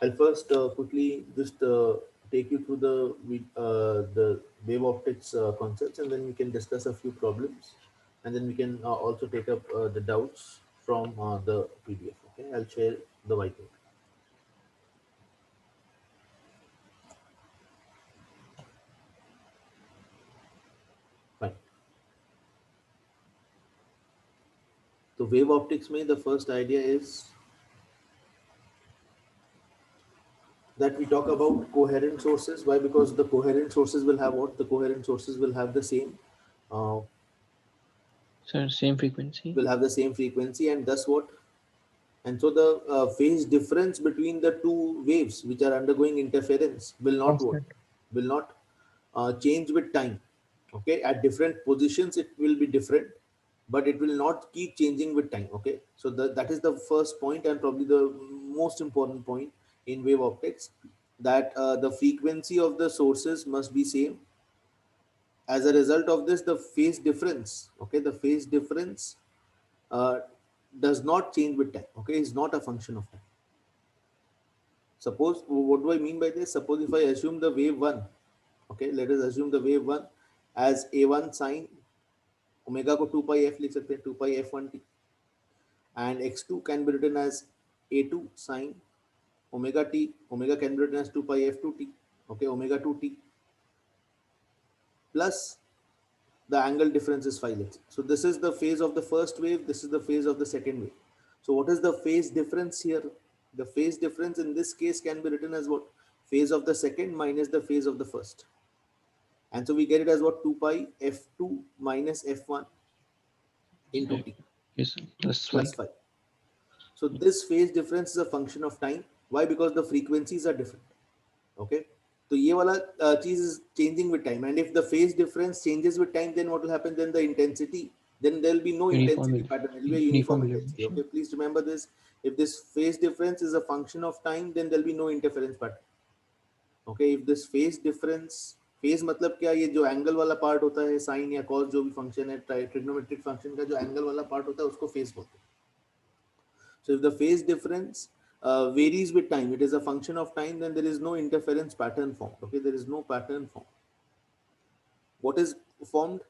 I'll first quickly just take you through the wave optics concepts, and then we can discuss a few problems, and then we can also take up the doubts from the PDF. Okay, I'll share the whiteboard. Fine. So wave optics में the first idea is that we talk about coherent sources. Why? Because the coherent sources will have what? The coherent sources will have the same uh, So same frequency. frequency, and thus what? And so the phase difference between the two waves which are undergoing interference will not what? Constant. Will not change with time. Okay, at different positions it will be different, but it will not keep changing with time. Okay, so that is the first point, and probably the most important point in wave optics, that the frequency of the sources must be same. As a result of this, the phase difference, okay, the phase difference uh, does not change with time. Okay, is not a function of time. Suppose, what do I mean by this? Suppose if I assume the wave 1, okay, let us assume the wave 1 as a1 sine omega को 2 pi f लिख सकते हैं 2 pi f1t, and x2 can be written as a2 sine omega t, omega can be written as 2 pi f2t, okay, omega 2t, plus the angle difference is phi, let's say. So this is the phase of the first wave, this is the phase of the second wave. So what is the phase difference here? The phase difference in this case can be written as what? Phase of the second minus the phase of the first. And so we get it as what? 2 pi f2 minus f1 into t Yes, plus plus 5. 5. So this phase difference is a function of time. Why? Because the frequencies are different. Okay. So ये वाला चीज is changing with time, and if the phase difference changes with time, then what will happen? Then the intensity, then there will be no Uniform, intensity pattern. It will be a uniform uniform intensity. Okay, illumination. please remember this. If this phase difference is a function of time, then there will be no interference pattern. Okay, if this phase difference, phase मतलब क्या? ये जो angle वाला part होता है sign या cos जो भी फंक्शन है ट्रिग्नोमेट्रिक फंक्शन का, जो एंगल वाला पार्ट होता है उसको फेज बोलते हैं. So if the phase difference varies with time, it is a function of time, then there is no interference pattern formed. Okay, there is no pattern formed. What is formed?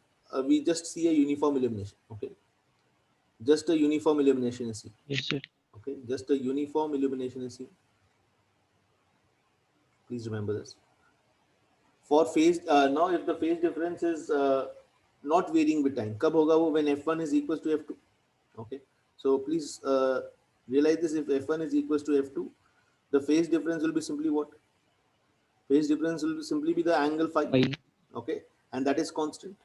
We just see a uniform illumination. Okay, just a uniform illumination is seen. Yes, sir. Okay, just a uniform illumination is seen. Please remember this. For phase, now if the phase difference is not varying with time, कब होगा वो? When f1 is equals to f2. Okay, so please realize this. If f1 is equals to f2, the phase difference will be simply what? Phase difference will simply be the angle phi. 5. Okay, and that is constant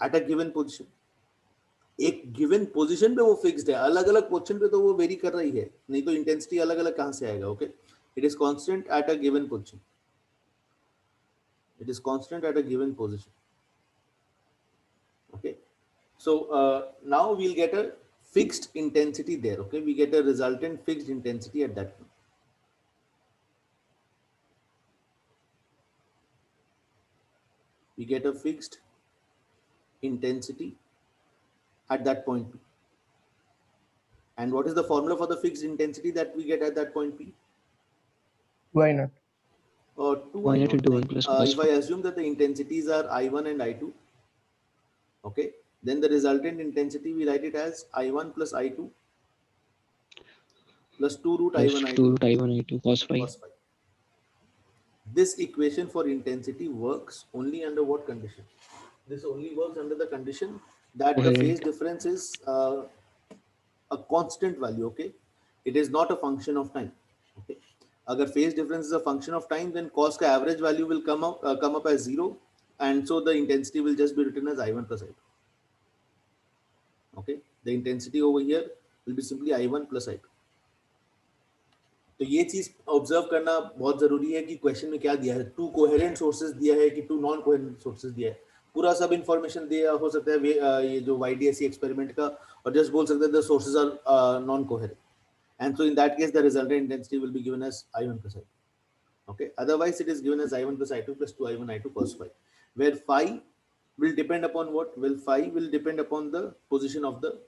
at a given position. एक given position पे वो fixed है, अलग अलग position पे तो वो very कर रही है, नहीं तो इंटेंसिटी अलग अलग कहां से आएगा? Okay, it is constant at a given position. It is constant at a given position. Okay, so now we'll get a fixed intensity there. Okay, we get a resultant fixed intensity at that point. We get a fixed intensity at that point P. And what is the formula for the fixed intensity that we get at that point P? Why not? 2 I 1 naught. into 1 plus cos If I assume that the intensities are I1 and I2, okay, then the resultant intensity we write it as I1 plus I2 plus 2 root plus I1 2 I2 root I1 I2 cos phi. cos phi. This equation for intensity works only under what condition? This only works under the condition that the phase Coherent. difference is a constant value. Okay, it is not a function of time. Okay, अगर phase difference is a function of time, then cos का average value will come up as 0, and so the intensity will just be written as I1 plus I2. Okay, the intensity over here will be simply I1 plus I2. तो ये चीज observe करना बहुत जरूरी है कि question में क्या दिया है. टू कोहेरेंट सोर्सेज दिया है कि टू नॉन कोहेरेंट सोर्सेज दिया है, पूरा सब इंफॉर्मेशन दिया हो सकता है ये जो YDSC एक्सपेरिमेंट का, और जस्ट बोल सकते हैं the sources are non coherent, and so in that case the resultant intensity will be given as I1 plus I2. Okay, otherwise it is given as I1 plus I2 plus 2I1 I2 cos phi, where phi will depend upon what? Well, phi will depend upon the position of the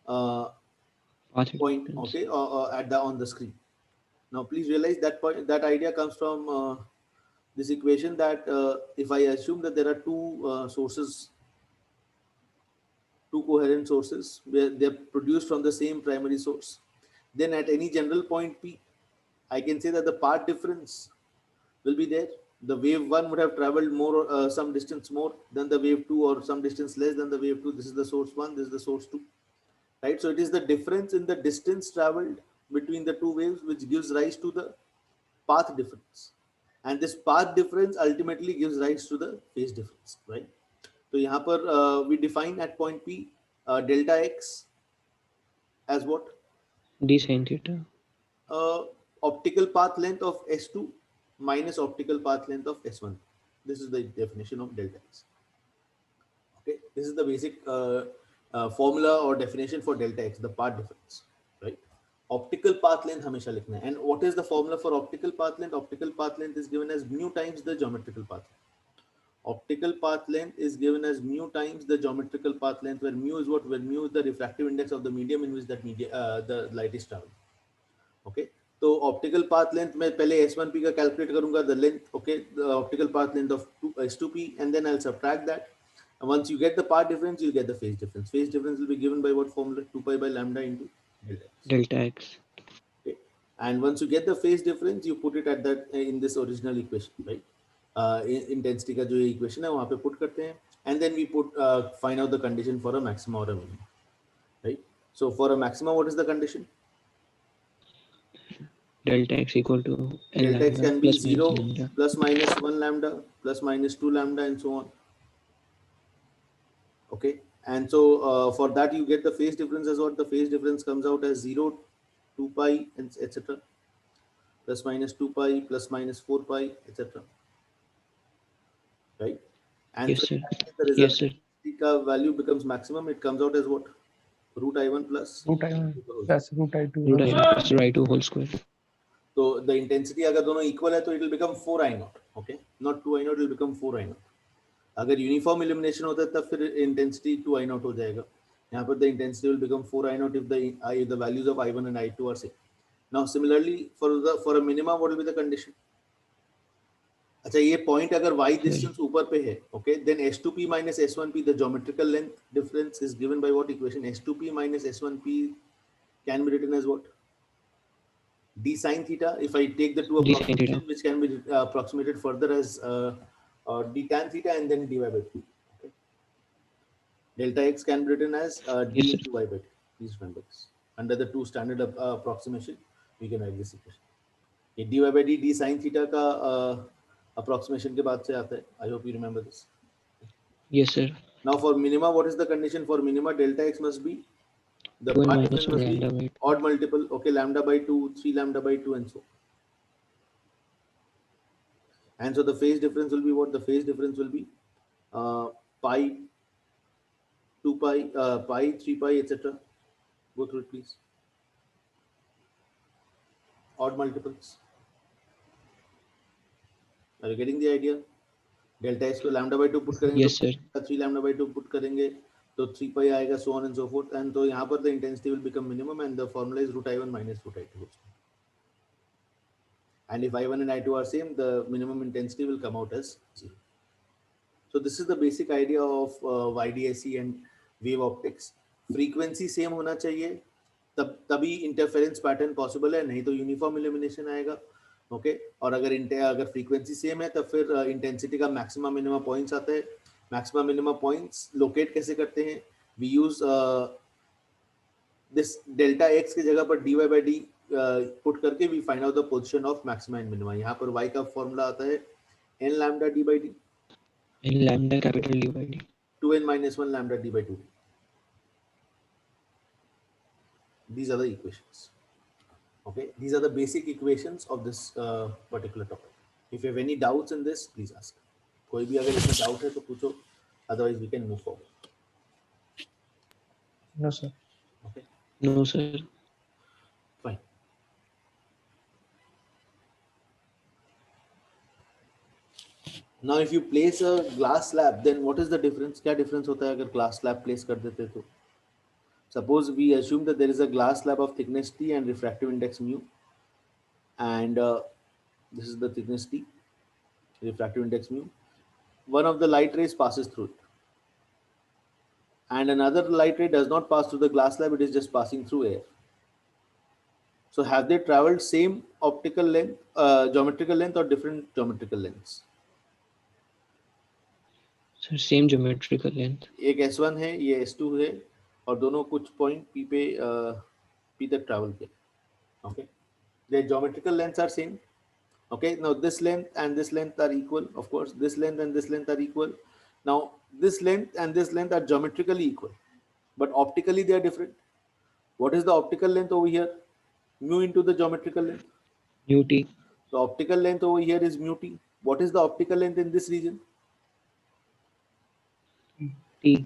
uh, Path point, acceptance. okay, at the on the screen. Now please realize that point, that idea comes from this equation that if I assume that there are two sources, two coherent sources where they're produced from the same primary source, then at any general point P, I can say that the path difference will be there. The wave 1 would have traveled more, some distance more than the wave 2, or some distance less than the wave 2. This is the source 1, this is the source 2, right? So it is the difference in the distance traveled between the two waves which gives rise to the path difference, and this path difference ultimately gives rise to the phase difference, right? So यहाँ पर we define at point P delta x as what? D sin theta. Optical path length of S2 minus optical path length of S1. This is the definition of delta x. Okay, this is the basic formula or definition for delta x, the path difference, right? Optical path length हमेशा लिखना है. And what is the formula for optical path length? Optical path length is given as mu times the geometrical path length. Optical path length is given as mu times the geometrical path length, where mu is what? Where mu is the refractive index of the medium in which that the light is traveling. Okay, तो optical path length मैं पहले S1p का calculate करूँगा, the length, okay, the optical path length of S2p, and then I'll subtract that. And once you get the path difference, you get the phase difference. Phase difference will be given by what formula? 2 pi by lambda into delta x. Delta x. Okay, and once you get the phase difference, you put it at that in this original equation, right? Intensity का जो equation है वहाँ पे put करते हैं, and then we put find out the condition for a maxima or a minima, right? So for a maxima, what is the condition? Delta x equal to L Delta x lambda can be plus 0, minus lambda. plus minus 1 lambda, plus minus 2 lambda, and so on. Okay, and so for that you get the phase difference as what? The phase difference comes out as 0, 2 pi, and etc. Plus minus 2 pi, plus minus 4 pi, etc. Right? And Yes, so sir. the result, Yes, sir. the value becomes maximum. It comes out as what? Root I1 plus root I1 plus root I2 Root whole I plus root I2 whole square. So the intensity अगर दोनों equal है तो it will become 4I0. Okay, not 2I0, it will become 4I0. अगर uniform illumination होता है तब फिर intensity 2I0 हो जाएगा. यहाँ पर the intensity will become 4I0 if the values of I1 and I2 are same. Now similarly for a minima, what will be the condition? अच्छा, ये पॉइंट अगर y डिस्टेंस ऊपर पे है, okay, then S2p minus S1p, the geometrical length difference is given by what equation? S2p minus S1p can be written as what? D sin theta. If I take the two D sin theta. approximation, which can be approximated further as d tan theta and then dy by 2. Okay. Delta x can be written as d Yes, sir. into y by 2. Please remember this. Under the two standard approximation, we can write this equation. ये dy by d sin theta का approximation के बाद से आता है. I hope you remember this. Yes, sir. Now for minima, what is the condition for minima? Delta x must be the 2n path minus difference must lambda be by 2. odd multiple. Okay, lambda by 2, 3 lambda by 2, and so on. And so the phase difference will be what? The phase difference will be pi, 2 pi, pi, 3 pi, etc. Go through it, please. Odd multiples. Are you getting the idea? Delta x को lambda by 2 put करेंगे, Yes, sir. 3 lambda by 2 put करेंगे तो 3 pi आएगा, so on and so forth. And तो यहाँ पर the intensity will become minimum, and the formula is root I1 minus root I2. And if I1 and I2 are same, the minimum intensity will come out as 0. So this is the basic idea of YDSE and wave optics. Frequency same होना चाहिए, तभी interference pattern possible है, नहीं तो uniform illumination आएगा. Okay, और अगर frequency same है तब फिर intensity का maxima minima points आता है. Maxima minima points locate कैसे करते हैं? We use this delta x की जगह पर dy by d put करके we find out the position of maxima and minima. यहाँ पर y का formula आता है n lambda d by d. N lambda capital D by D. 2n minus 1 lambda d by 2. These are the equations. Okay, these are the basic equations of this particular topic. If you have any doubts in this, please ask. कोई भी अगर इसमें doubt है तो पूछो. Otherwise, we can move forward. No, sir. Okay, No, sir. fine. Now, if you place a glass slab, then what is the difference? क्या difference होता है अगर glass slab place कर देते तो? Suppose we assume that there is a glass slab of thickness t and refractive index mu. and this is the thickness T, refractive index mu. One of the light rays passes through it, and another light ray does not pass through the glass slab, it is just passing through air. So have they traveled same optical length, geometrical length, or different geometrical lengths? Sir, same geometrical length. एक S1 है, ये S2 है, और दोनों कुछ point P पे P तक travel किए. Okay, their geometrical lengths are same. Okay, now this length and this length are equal. Of course, this length and this length are equal. Now this length and this length are geometrically equal, but optically they are different. What is the optical length over here? Mu into the geometrical length. Mu T. The optical length over here is mu T. What is the optical length in this region? T.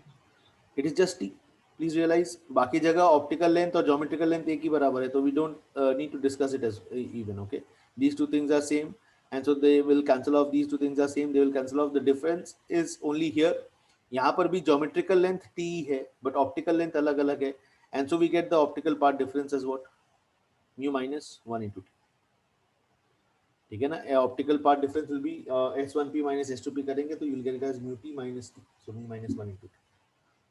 It is just T. Please realize, बाकी जगह optical length और geometrical length एक ही बराबर है, तो we don't need to discuss it as even. Okay, these two things are same, and so they will cancel off. These two things are same, they will cancel off. The difference is only here. यहाँ पर भी geometrical length T है, but optical length अलग अलग है, and so we get the optical part difference as what? Mu minus 1 into T. ठीक है ना? Optical part difference will be S1P minus S2P करेंगे तो you'll get it as mu T minus T, so mu minus 1 into T.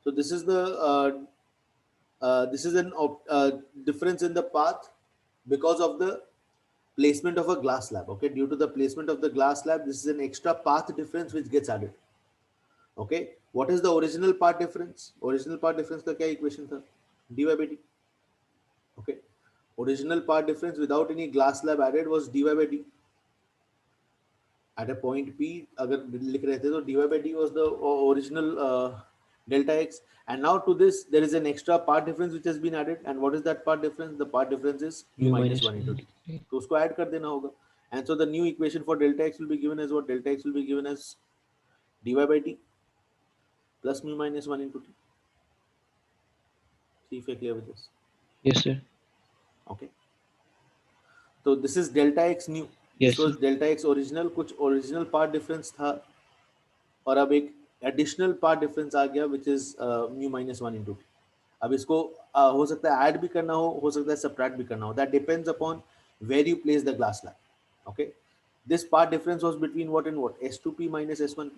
So this is the this is an difference in the path because of the placement of a glass slab. Okay, due to the placement of the glass slab, this is an extra path difference which gets added. Okay, what is the original part difference? Original part difference का क्या equation था? dy by d. Okay, original part difference without any glass slab added was dy by d. At a point P, अगर लिख रहे थे तो dy by d was the original delta x, and now to this there is an extra part difference which has been added, and what is that part difference? The part difference is mu minus 1 into t. तो उसको add कर देना होगा, and so the new equation for delta x will be given as what? Delta x will be given as dy by d plus mu minus 1 into t. See if you're clear with this. Yes, sir. Okay, so this is delta x new. Yes, This was sir. delta x original, कुछ original part difference था, और अब एक additional path difference आ गया which is mu minus 1 into t. अब इसको हो सकता है ऐड भी करना हो सकता है सब्ट्रैक्ट भी करना हो. That depends upon where you place the glass slab. Okay, this part difference was between what and what? S2P minus S1P.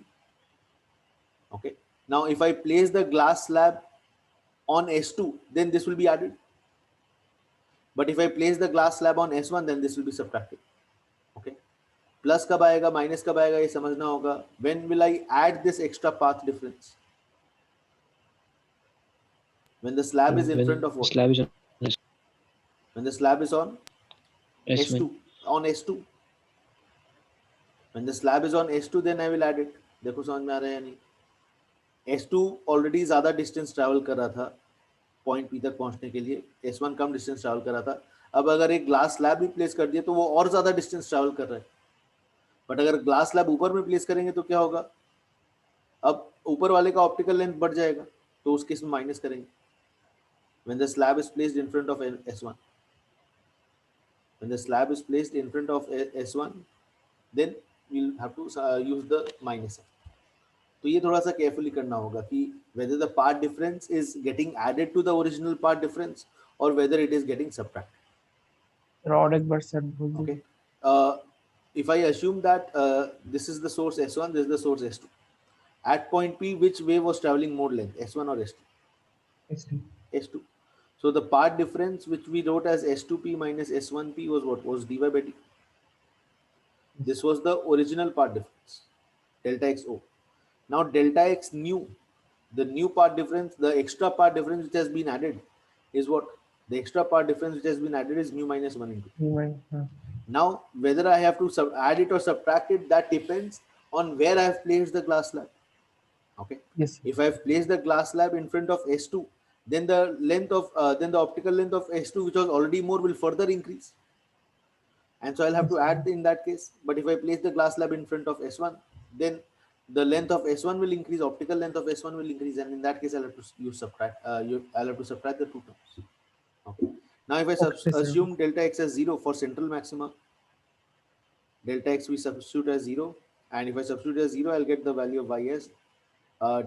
Okay, now if I place the glass slab on S2, then this will be added, but if I place the glass slab on S1, then this will be subtracted. Okay, plus कब आएगा minus कब आएगा ये समझना होगा. When will I add this extra path difference? When the slab is in When front of what? slab is on When the slab is on S1. S2. On S2. When the slab is on S2, then I will add it. देखो समझ में आ रहा है या नहीं? S2 already ज्यादा distance travel कर रहा था पॉइंट P तक पहुंचने के लिए. S1 कम डिस्टेंस ट्रैवल कर रहा था. अब अगर एक ग्लास स्लैब भी प्लेस कर दिया तो वो और ज्यादा डिस्टेंस ट्रैवल कर रहा है. बट अगर ग्लास स्लैब ऊपर में प्लेस करेंगे तो क्या होगा? अब ऊपर वाले का ऑप्टिकल लेंथ बढ़ जाएगा, तो उस केस में माइनस करेंगे. When the slab is placed in front of S1, when the slab is placed in front of S1, then we'll have to use the minus. तो ये थोड़ा सा केयरफुली करना होगा कि whether the part difference is getting added to the original part difference or whether it is getting subtracted. और एक बार sir बोल Okay. दीजिए. If I assume that this is the source S1, this is the source S2. At point P, which wave was traveling more length, S1 or S2? S2. S2. So the part difference which we wrote as S2P minus S1P was what? Was dy by d. This was the original part difference, delta XO. Now delta X new, the new part difference, the extra part difference which has been added is what? The extra part difference which has been added is mu minus 1 into. Now whether I have to add it or subtract it, that depends on where I have placed the glass slab. Okay. Yes. If I have placed the glass slab in front of S2, then the length of then the optical length of S2, which was already more, will further increase, and so I'll have to add in that case. But if I place the glass slab in front of S1, then the length of S1 will increase, optical length of S1 will increase, and in that case I'll have to use subtract. I'll have to subtract the two terms. Okay. Now if I assume delta x as 0 for central maxima, delta x we substitute as 0, and if I substitute as 0, I'll get the value of y as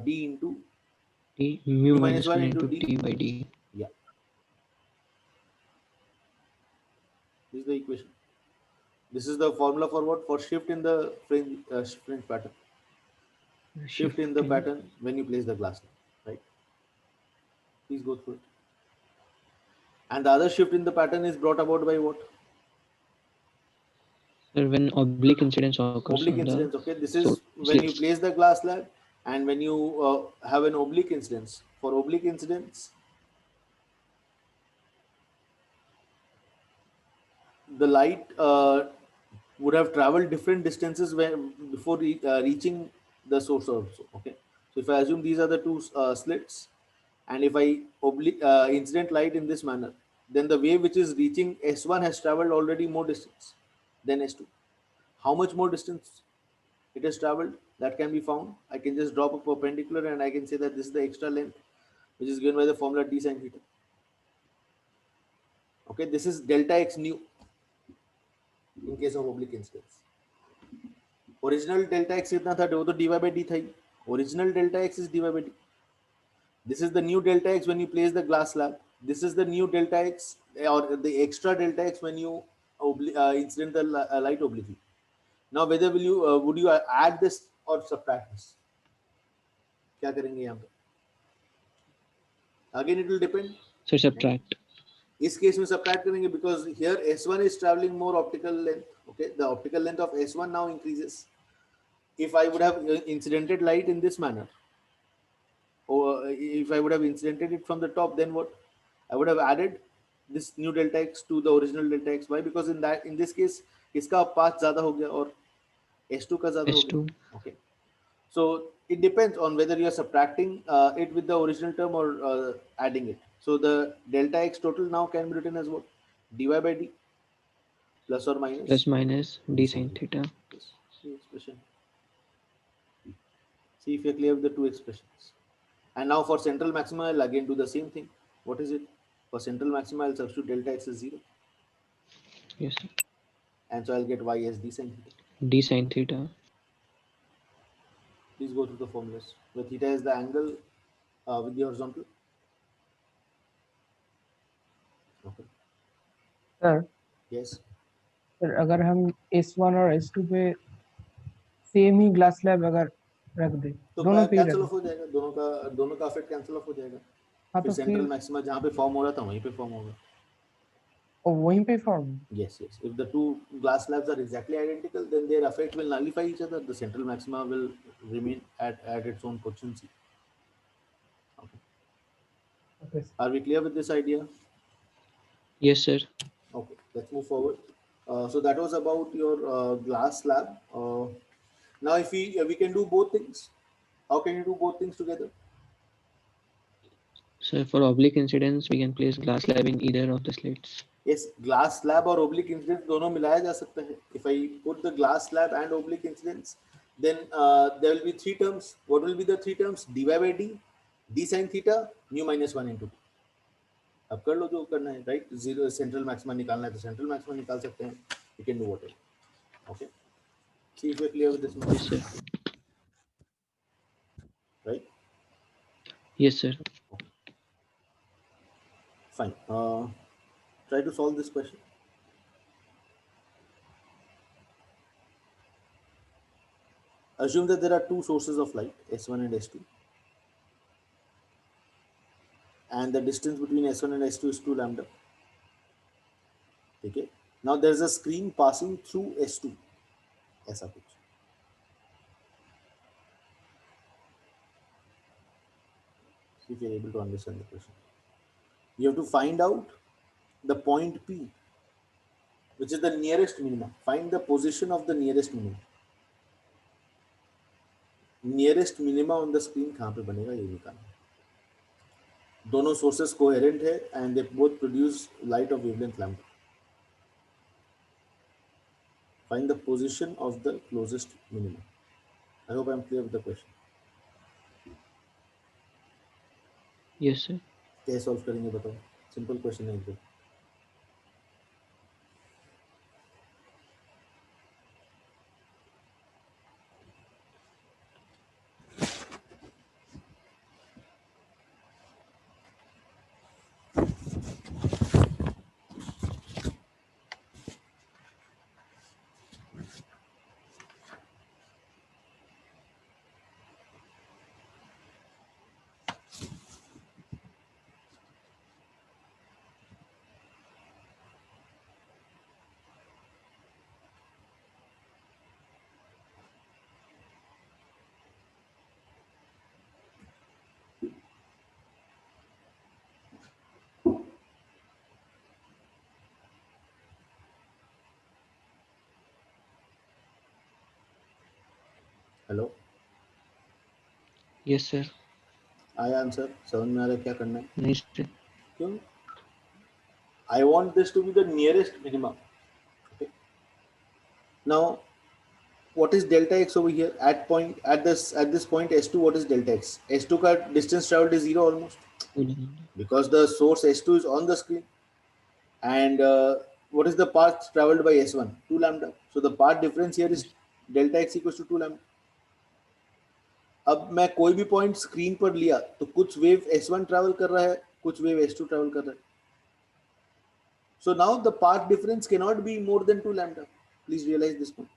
d into T mu minus 1 into T by D. Yeah. This is the equation. This is the formula for what? For shift in the fringe pattern. Shift in the Shifting. pattern when you place the glass lamp, right? Please go through it. And the other shift in the pattern is brought about by what? Sir, when oblique incidence occurs Oblique on the incidence. Okay, this so is when you slits. place the glass slab and when you have an oblique incidence. For oblique incidence, the light would have traveled different distances before reaching the source also. Okay, so if I assume these are the two slits, and if I incident light in this manner, then the wave which is reaching S1 has traveled already more distance than S2. How much more distance it has traveled, that can be found. I can just drop a perpendicular and I can say that this is the extra length which is given by the formula d sine theta. Okay, this is delta x nu in case of oblique incidence. Original delta x कितना था, वो तो dy by d था ही. Original delta x is dy by d. This is the new delta x when you place the glass slab. This is the new delta x or the extra delta x when you incident the light obliquely. Now whether will you would you add this or subtract this? क्या करेंगे यहाँ पे? Again it will depend. So subtract. इस case में subtract करेंगे because here S1 is traveling more optical length. Okay, the optical length of S1 now increases. If I would have incidented light in this manner, or if I would have incidented it from the top, then what? I would have added this new delta x to the original delta x. Why? Because in this case, इसका path ज़्यादा हो गया और S2 का ज़्यादा हो S2. गया. Okay. So it depends on whether you are subtracting it with the original term or adding it. So the delta x total now can be written as what? dy by d plus or minus Plus minus d sine theta. Yes. See expression. See if you're clear with the two expressions. And now for central maxima, I'll again do the same thing. What is it? For central maxima, I'll substitute delta x as 0. Yes, sir. And so I'll get y as d sine theta. D sine theta. Please go through the formulas. Where theta is the angle with the horizontal. Okay. Sir Yes. Sir अगर हम S1 और S2 पे same ही glass slab अगर रख दे, तो दोनों पे ही cancel रख ऑफ हो जाएगा, दोनों का इफेक्ट कैंसिल ऑफ हो जाएगा. हाँ फिर तो सेंट्रल फिर मैक्सिमा जहाँ पे फॉर्म हो रहा था वहीं पे फॉर्म होगा. वहीं पे form. Yes, yes. If the two glass slabs are exactly identical, then their effect will nullify each other. The central maxima will remain at its own potency. Okay. Okay. Are we clear with this idea? Yes, sir. Okay, let's move forward. So that was about your glass slab. Now, if we can do both things, how can you do both things together? So for oblique incidence, we can place glass slab in either of the slits. Yes, glass slab और oblique incidence दोनों मिलाया जा सकता है. If I put the glass slab and oblique incidence, then there will be three terms. What will be the three terms? dy by d, d sin theta, nu minus 1 into 2. अब कर लो जो करना है, right? Zero central maxima निकालना है तो central maxima निकाल सकते हैं. You can do whatever. Okay. See if you're clear with this. Yes, sir. Right? Yes, sir. Fine. Try to solve this question. Assume that there are two sources of light, S1 and S2. And the distance between S1 and S2 is 2 lambda. Okay. Now there's a screen passing through S2. ऐसा कुछ. See if you're able to understand the question. You have to find out the point P, which is the nearest minimum. Find the position of the nearest minimum. Nearest minima on the screen कहाँ पे बनेगा ये निकालना. दोनों sources coherent है and they both produce light of wavelength lambda. Find the position of the closest minimum. I hope I'm clear with the question. Yes, sir. कैसे solve करेंगे बताओ. सिंपल क्वेश्चन है एकदम. Hello, Yes, sir. आया answer? समझ में आ रहा है क्या करना है? Nice, sir. क्यों? I want this to be the nearest minimum. Okay. Now, what is delta x over here at this point s2? What is delta x? S2 का distance traveled is 0 almost, 2 lambda. because the source S2 is on the screen, and what is the path traveled by S1? 2 lambda. So the path difference here is delta x equals to 2 lambda. अब मैं कोई भी point screen पर लिया तो कुछ wave S1 travel कर रहा है, कुछ वेव S2 ट्रैवल कर रहा है. So now the path difference cannot be more than 2 lambda. Please realize this point.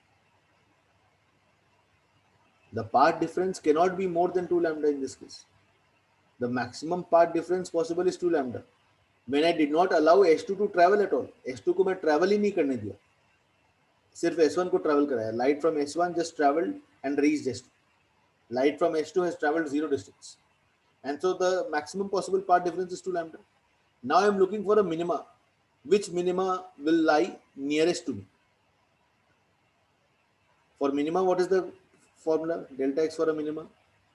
The path difference cannot be more than 2 lambda in this case. The maximum path difference possible is 2 lambda. When I did not allow S2 to travel at all, S2 को मैं travel ही नहीं करने दिया, सिर्फ S1 को travel कराया. Light from S1 just traveled and reached S2. Light from S2 has traveled 0 distance, and so the maximum possible path difference is 2 lambda. Now I am looking for a minima. Which minima will lie nearest to me? For minima, what is the formula? Delta x for a minima,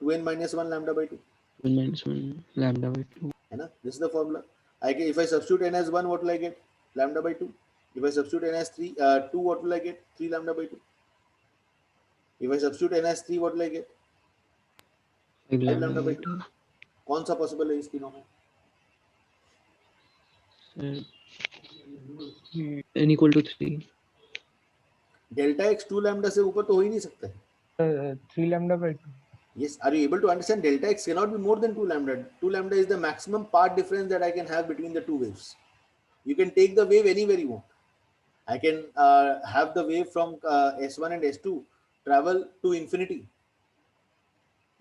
2n minus 1 lambda by 2. 1 minus 1 lambda by 2. है ना? This is the formula. If I substitute n as 1, what will I get? Lambda by 2. If I substitute n as 2, what will I get? 3 lambda by 2. If I substitute n as 3, what will I get? 5 5 lambda lambda by by 2. 2. कौन सा possible है इस तीनों में? Sir, n equal to 3. Delta x 2 lambda से ऊपर तो हो ही नहीं सकता है. 3 lambda by 2. Yes, are you able to understand? Delta x cannot be more than 2 lambda. 2 lambda is the maximum path difference that I can have between the two waves. You can take the wave anywhere you want. I can have the wave from S1 and S2 travel to infinity.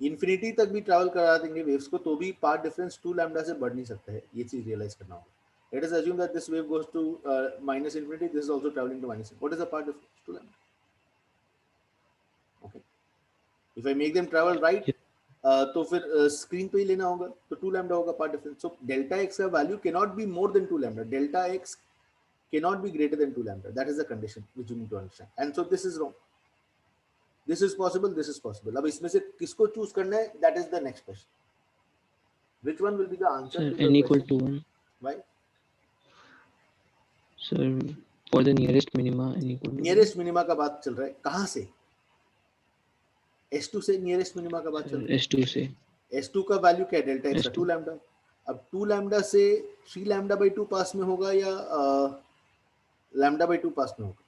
Infinity तक भी travel करा देंगे waves को, तो भी path difference 2 lambda से बढ़ नहीं सकता है. ये चीज realize करना होगा. Let us assume that this wave goes to minus infinity. This is also traveling to minus infinity. What is the path difference? 2 lambda. Okay. If I make them travel right, तो फिर screen पे ही लेना होगा, तो 2 lambda होगा path difference. So delta X का value cannot be more than 2 lambda. Delta x cannot be greater than 2 lambda. That is the condition which you need to understand. And so this is wrong. This is possible. This is possible. अब इसमें से किसको choose करना है? That is the next question. Which one will be the answer Sir, to the n equal question? to 1. Why? Sir, for the nearest minima, n equal to 1. Nearest minima का बात चल रहा है. कहाँ से? S2 से nearest minima का बात चल Sir, रहा है. S2 से. S2 का वैल्यू क्या है? डेल्टा एक्स का S2. 2 lambda. अब 2 lambda से 3 lambda by 2 पास में होगा या lambda by 2 पास में होगा?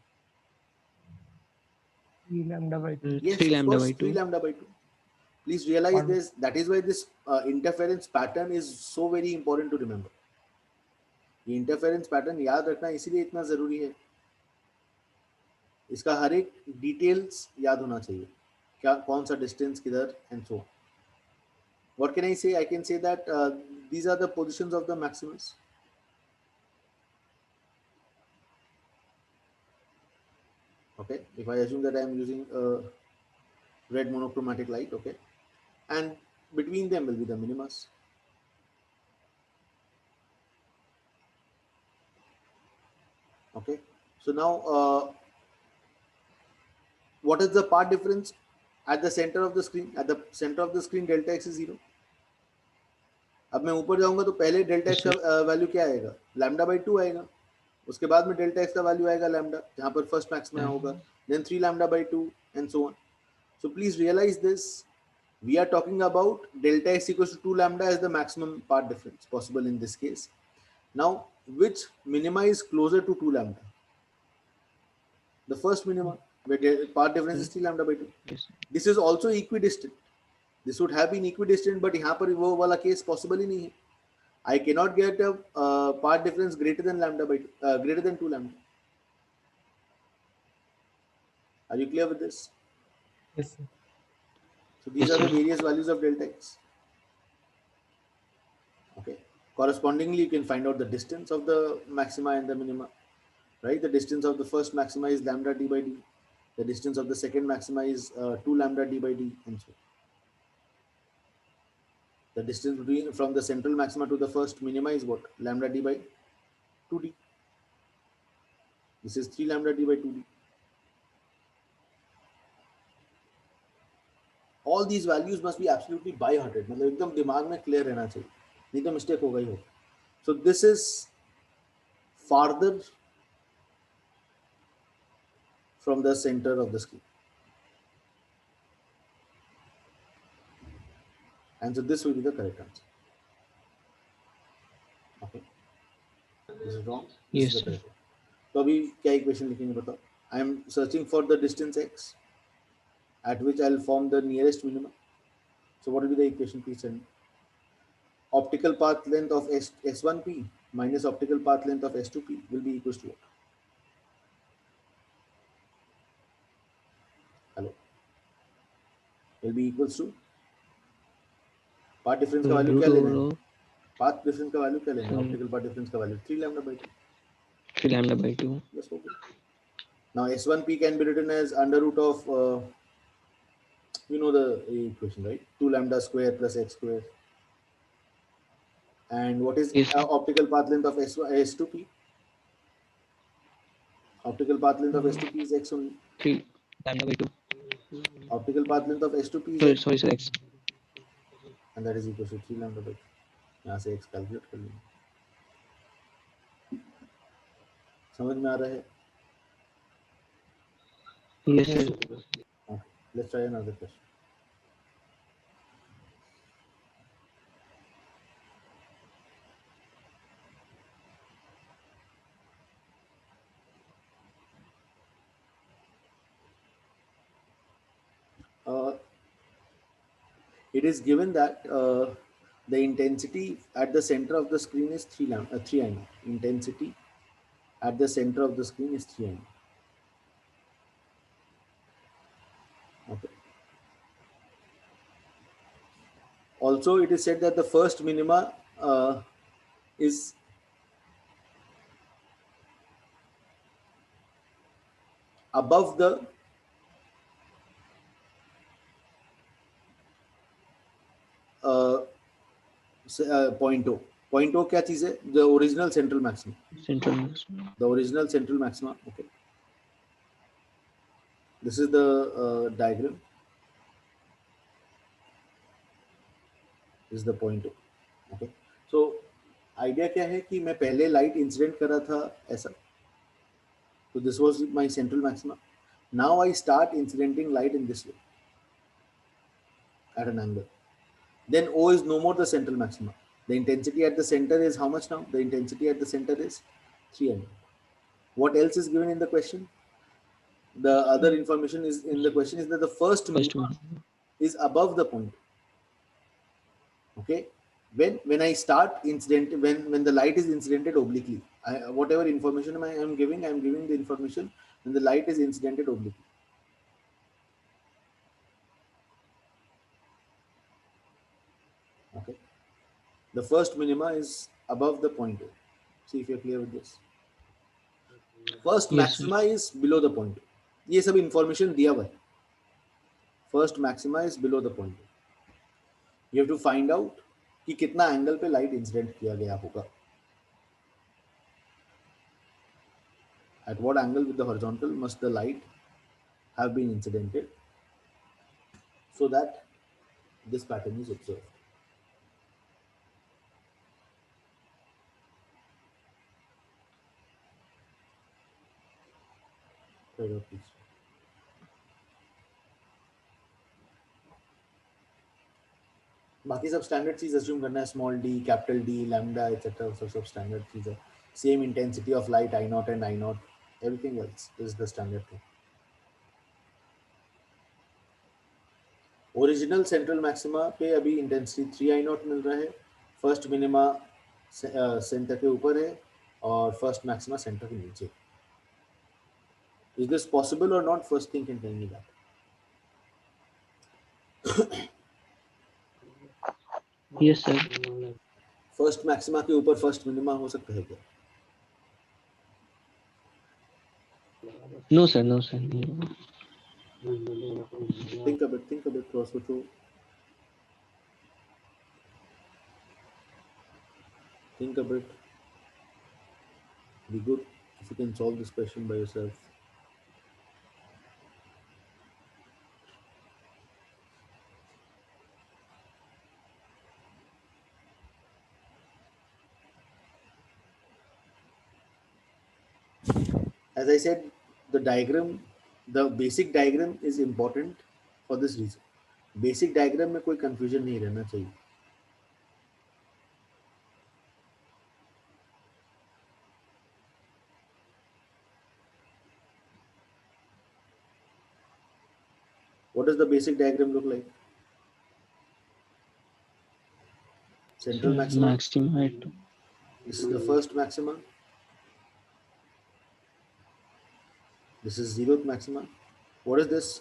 3 lambda by 2. Yes, 3 of lambda course, by 3 2. lambda by 2. Please realize One. this. That is why this interference pattern is so very important to remember. ये interference pattern याद रखना इसीलिए इतना जरूरी है. इसका हर एक डिटेल्स याद होना चाहिए. क्या कौन सा डिस्टेंस किधर and so. What can I say? I can say that these are the positions of the maximus. Okay, if I assume that I am using red monochromatic light, okay, and between them will be the minimas. Okay, so now what is the path difference at the center of the screen? At the center of the screen, delta x is 0. अब मैं ऊपर जाऊंगा तो पहले delta X का value क्या आएगा? Lambda by 2 आएगा. उसके बाद में डेल्टा एक्स का वैल्यू आएगा लैम्डा, जहां पर फर्स्ट मैक्सिमा होगा, then 3 lambda by 2 and so on. So please realize this. We are talking about delta x equals to 2 lambda as the maximum path difference possible in this case. Now, which minima is closer to 2 lambda? The first minima, where path difference is 3 lambda by 2. Yes. This is also equidistant. This would have been equidistant, but यहाँ पर वो वाला case possible ही नहीं है. I cannot get a path difference greater than lambda by greater than 2 lambda. Are you clear with this? Yes, sir. So these Yes, are the sir. various values of delta x. Okay. Correspondingly, you can find out the distance of the maxima and the minima. Right? The distance of the first maxima is lambda d by d. The distance of the second maxima is 2 lambda d by d, and so on. The distance between from the central maxima to the first minima is what? Lambda d by 2d. This is 3 lambda d by 2d. all these values must be absolutely by hearted, मतलब एकदम दिमाग में clear रहना चाहिए, नहीं तो mistake होगा ही होगा. So this is farther from the center of the screen, and so this will be the correct answer. Okay, this is wrong, this Yes, is the sir. correct one. तो अभी क्या equation लिखेंगे बताओ. I am searching for the distance x at which I'll form the nearest minimum. So what will be the equation, please tell me. Optical path length of S1p minus optical path length of S2p will be equals to what? Hello, will be equals to path difference का value क्या Root लेना over है, of path difference का value क्या लेना है, Sorry. Optical path difference का value 3 lambda by 2. 3 lambda by 2. Yes, okay. Now S1p can be written as under root of you know the equation, right? 2 lambda square plus x square. And what is Yes, sir. optical path length of S2p? Optical path length of S2p is x only. 3 lambda by 2. Optical path length of S2p is Sorry, x, sorry, sir. X. and that is equal to 3 lambda by 2. यहाँ से x calculate कर लेंगे. समझ में आ रहा है? Yes, sir. Okay, let's try another question. It is given that the intensity at the center of the screen is 3 I0. Intensity at the center of the screen is 3 I0. Okay. Also, it is said that the first minima is above the point O. Point O क्या चीज है? The original central maximum. Central maximum. The original central maxima. Okay. This is the diagram. This is the point O. Okay. So idea क्या है कि मैं पहले light incident कर रहा था ऐसा. So this was my central maxima. Now I start incidenting light in this way at an angle. Then O is no more the central maxima. The intensity at the center is how much now? The intensity at the center is 300. What else is given in the question? The other information is in the question is that the first First minima one. is above the point. Okay. When I start incident, when the light is incidented obliquely, whatever information I am giving the information when the light is incidented obliquely. Okay. The first minima is above the point O. See if you're clear with this. First Yes, sir. maxima is below the point. ये सब information दिया हुआ है. First maxima is below the point. You have to find out कि कितना angle पे light incident किया गया होगा. At what angle with the horizontal must the light have been incidented so that this pattern is observed. Right, please. बाकी सब standard चीज assume करना है. Small D, capital D, lambda etcetera, सब स्टैंडर्ड चीज है. Same intensity of light I not and I not, everything else is the standard thing. Original central maxima पे अभी इंटेंसिटी 3 I नॉट मिल रहा है. फर्स्ट मिनिमा सेंटर के ऊपर है और फर्स्ट मैक्सिमा सेंटर के नीचे. इज दिस पॉसिबल और not? First thing can tell me that. Yes, sir. First maxima के ऊपर फर्स्ट मिनिमा हो सकता है क्या? No, sir. No, sir. No. Think a bit, थोड़ा सोचो. Think a bit. Be good if you can solve this question by yourself. I said, the basic diagram is important for this reason. Basic diagram में कोई confusion नहीं रहना चाहिए. What does the basic diagram look like? Central maxima. Maxima at This is the first maxima. This is zeroth maxima. What is this?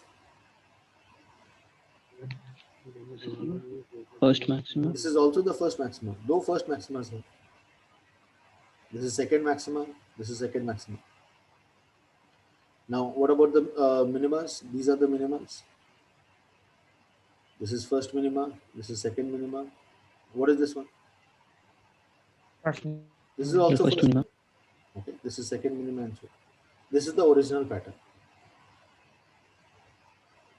first maxima. This is also the first maxima. दो first maximas हैं. This is second maxima. This is second maxima. Now, what about the minimas? These are the minimas. This is first minima. This is second minima. What is this one? First, This is also First first. minima. Okay. This is second minima and so. This is the original pattern.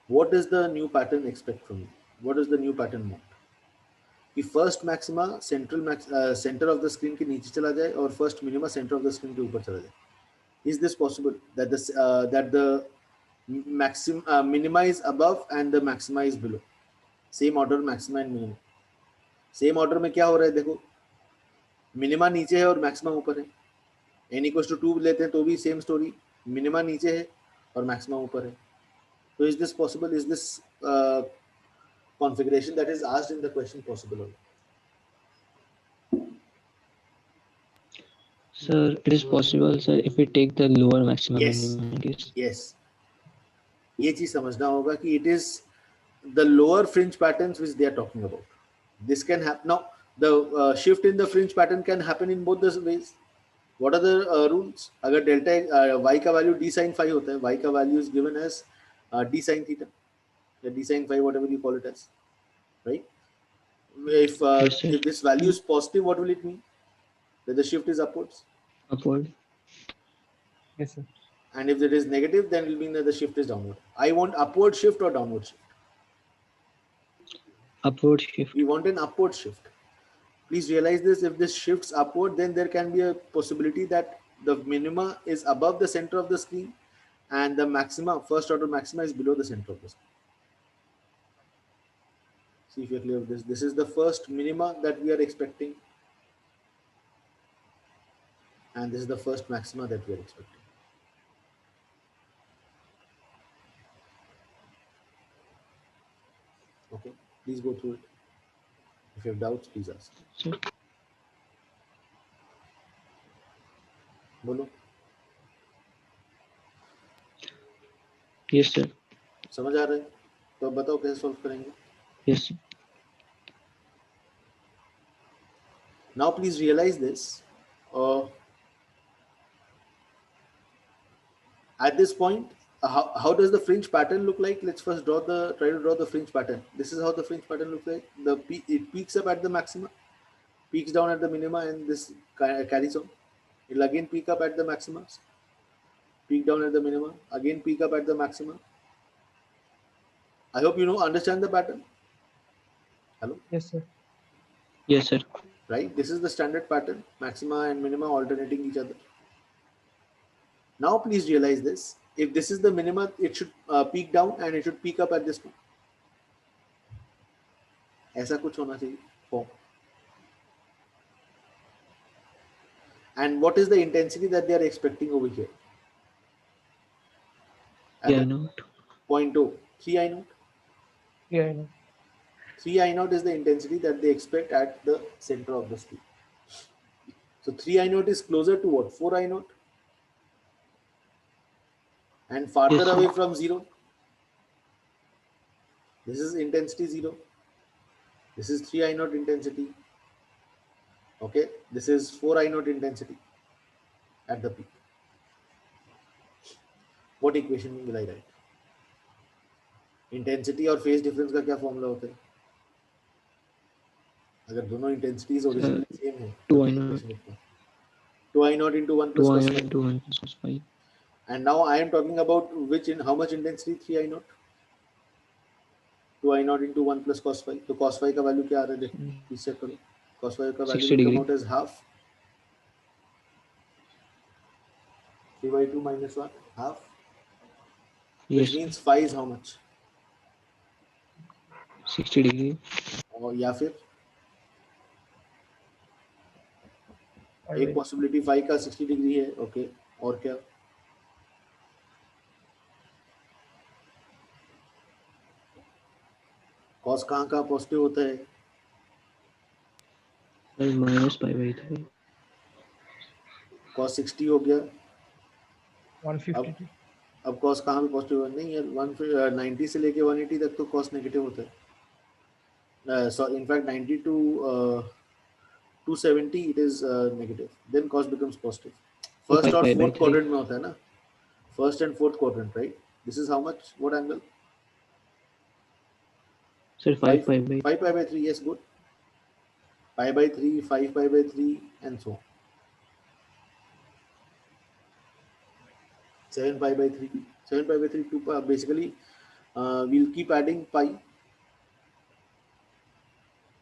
What does the new pattern expect from you? What does the new pattern want? कि first maxima centre of the screen के नीचे चला जाए और first minima centre of the screen के ऊपर चला जाए. Is this possible that the minima is above and the maxima is below? Same order maxima and minima. Same order में क्या हो रहा है देखो, मिनिमा नीचे है और मैक्सिमा ऊपर है. n equals to 2 लेते हैं तो भी सेम स्टोरी, मिनिमा नीचे है और मैक्सिमा ऊपर है. So is this possible? Is this configuration that is asked in the question possible or not? Sir, it is possible, sir, if we take the lower maximum Yes. minimum, I guess. Yes. ये चीज समझना होगा कि it is the lower fringe patterns which they are talking about. This can happen. Now, the shift in the fringe pattern can happen in both the ways. What are the rules? अगर delta y का value d sin phi होता है, y का value is given as d sin theta, या d sin phi, whatever you call it as, right? If Yes, sir. if this value is positive, what will it mean? That the shift is upwards. Upward. yes, sir. And if it is negative, then it will mean that the shift is downward. I want upward shift or downward shift. Upward shift. We want an upward shift. Please realize this, if this shifts upward, then there can be a possibility that the minima is above the center of the screen and the maxima, first order maxima, is below the center of the screen. See if you're clear with this. This is the first minima that we are expecting. And this is the first maxima that we are expecting. Okay, please go through it. If you have doubts, please ask. Sir. बोलो. Yes, sir. समझ आ रहा है? तो अब बताओ कैसे solve करेंगे. Yes, sir. Now please realize this. At this point, how does the fringe pattern look like? Let's first try to draw the fringe pattern. This is how the fringe pattern looks like. It peaks up at the maxima, peaks down at the minima, and this carries on. It will again peak up at the maxima, peak down at the minima, again peak up at the maxima. I hope you understand the pattern. Hello? Yes, sir. Yes, sir. Right? This is the standard pattern, maxima and minima alternating each other. Now please realize this. If this is the minima, it should peak down and it should peak up at this point. ऐसा कुछ होना चाहिए form. And what is the intensity that they are expecting over here? Yeah, I know. 0.2, 3 I naught. Yeah, I know. 3 I naught is the intensity that they expect at the center of the screen. So 3 I naught is closer to what? 4 I naught? And farther Yes, sir. away from 0. This is intensity 0. This is 3 I naught intensity. Okay, this is 4 I naught intensity at the peak. What equation will I write? Intensity और phase difference का क्या formula होता है? अगर दोनों intensities originally same है, 2 I naught. 2 I naught into 1 2 plus I cos naught phi. into 1 plus cos phi. And now I am talking about how much intensity? 3 I naught. 2 I naught into 1 plus cos phi. तो cos phi का value क्या आ रहा है देखो, please check करो. Cos phi का value 60 will come degree. out as half. 3/2 minus 1 half, Yes, which sir. means phi is how much? 60 degree. और या फिर एक Alright. पॉसिबिलिटी फाई का 60 डिग्री है. ओके, और क्या? कॉस कहाँ कहाँ पॉजिटिव होता है? Sir, minus pi by 3. Cos 60 हो गया. 152. अब कॉस कहाँ पे पॉजिटिव है? नहीं यार, 90 से लेके 180 तक तो कॉस नेगेटिव होता है. So in fact 90 to 270 it is negative, then cos becomes positive. So first 5 और pi by फोर्थ 3. क्वाड्रेंट में होता है ना, first and fourth quadrant, right? This is how much, what angle? Sir, 5 pi by 5 pi by 3, yes, good. Pi by 3, 5 pi by 3, and so on. 7 pi by 3, 7 pi by 3, 2 pi. Basically, we'll keep adding pi.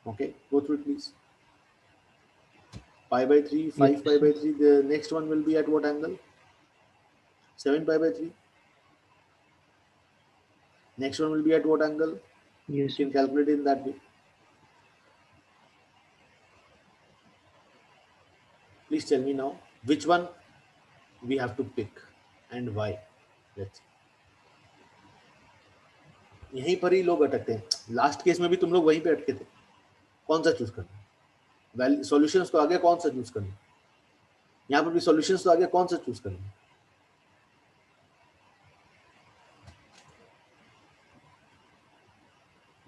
Okay, go through it, please. Pi by 3, 5 Yes, pi by 3. The next one will be at what angle? 7 pi by 3. Next one will be at what angle? You yes, can calculate in that way. Please tell me now which one we have to pick and why. Let's see. यहीं पर ही लोग अटकते हैं. Last case में भी तुम लोग वहीं पे अटके थे. कौन सा चूज करना? सॉल्यूशंस तो आगे, कौन सा चूज करना? यहाँ पर भी सॉल्यूशंस तो आगे, कौन सा चूज करना?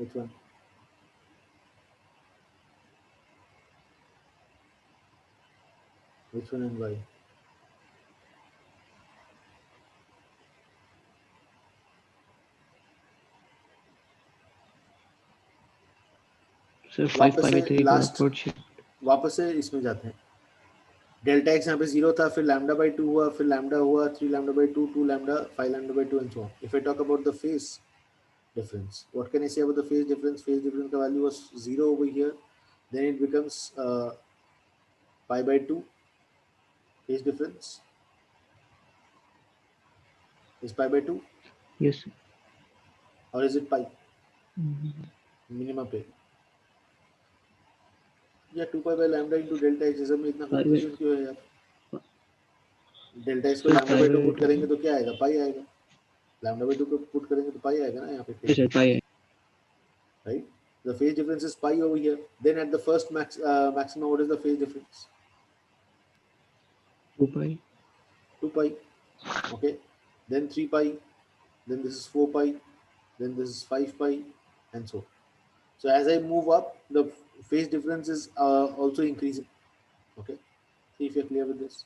Which one? Which one and why? sir, 5 वापस pi से by 3 को लास्ट, upward shift. वापस से इसमें जाते हैं. डेल्टा एक्स यहाँ पे 0 था, फिर लैम्डा बाई 2 हुआ, फिर लैम्डा हुआ 3 lambda by 2, 2 lambda, 5 lambda by 2 and so on. If I talk about the phase difference, what can I say about the phase difference? Phase difference का value was 0 over here, then it becomes pi by 2. Phase difference is pi by 2, Yes, sir. or is it pi? Mhm. Minimum पे या 2 pi by lambda into delta x. इसमें इतना Pi by confusion क्यों है यार? Delta x को sir, lambda pi by 2 by put 2. करेंगे तो क्या आएगा? पाई आएगा. लैम्डा बाई 2 को पुट करेंगे तो पाई आएगा ना यहाँ पे Yes, phase sir, pi. difference, right? The phase difference is pi over here. Then at the first maximum, what is the phase difference? 2 pi. 2 pi. Okay, then 3 pi, then this is 4 pi, then this is 5 pi, and so. So as I move up, the phase difference is also increasing. Okay, see if you're clear with this.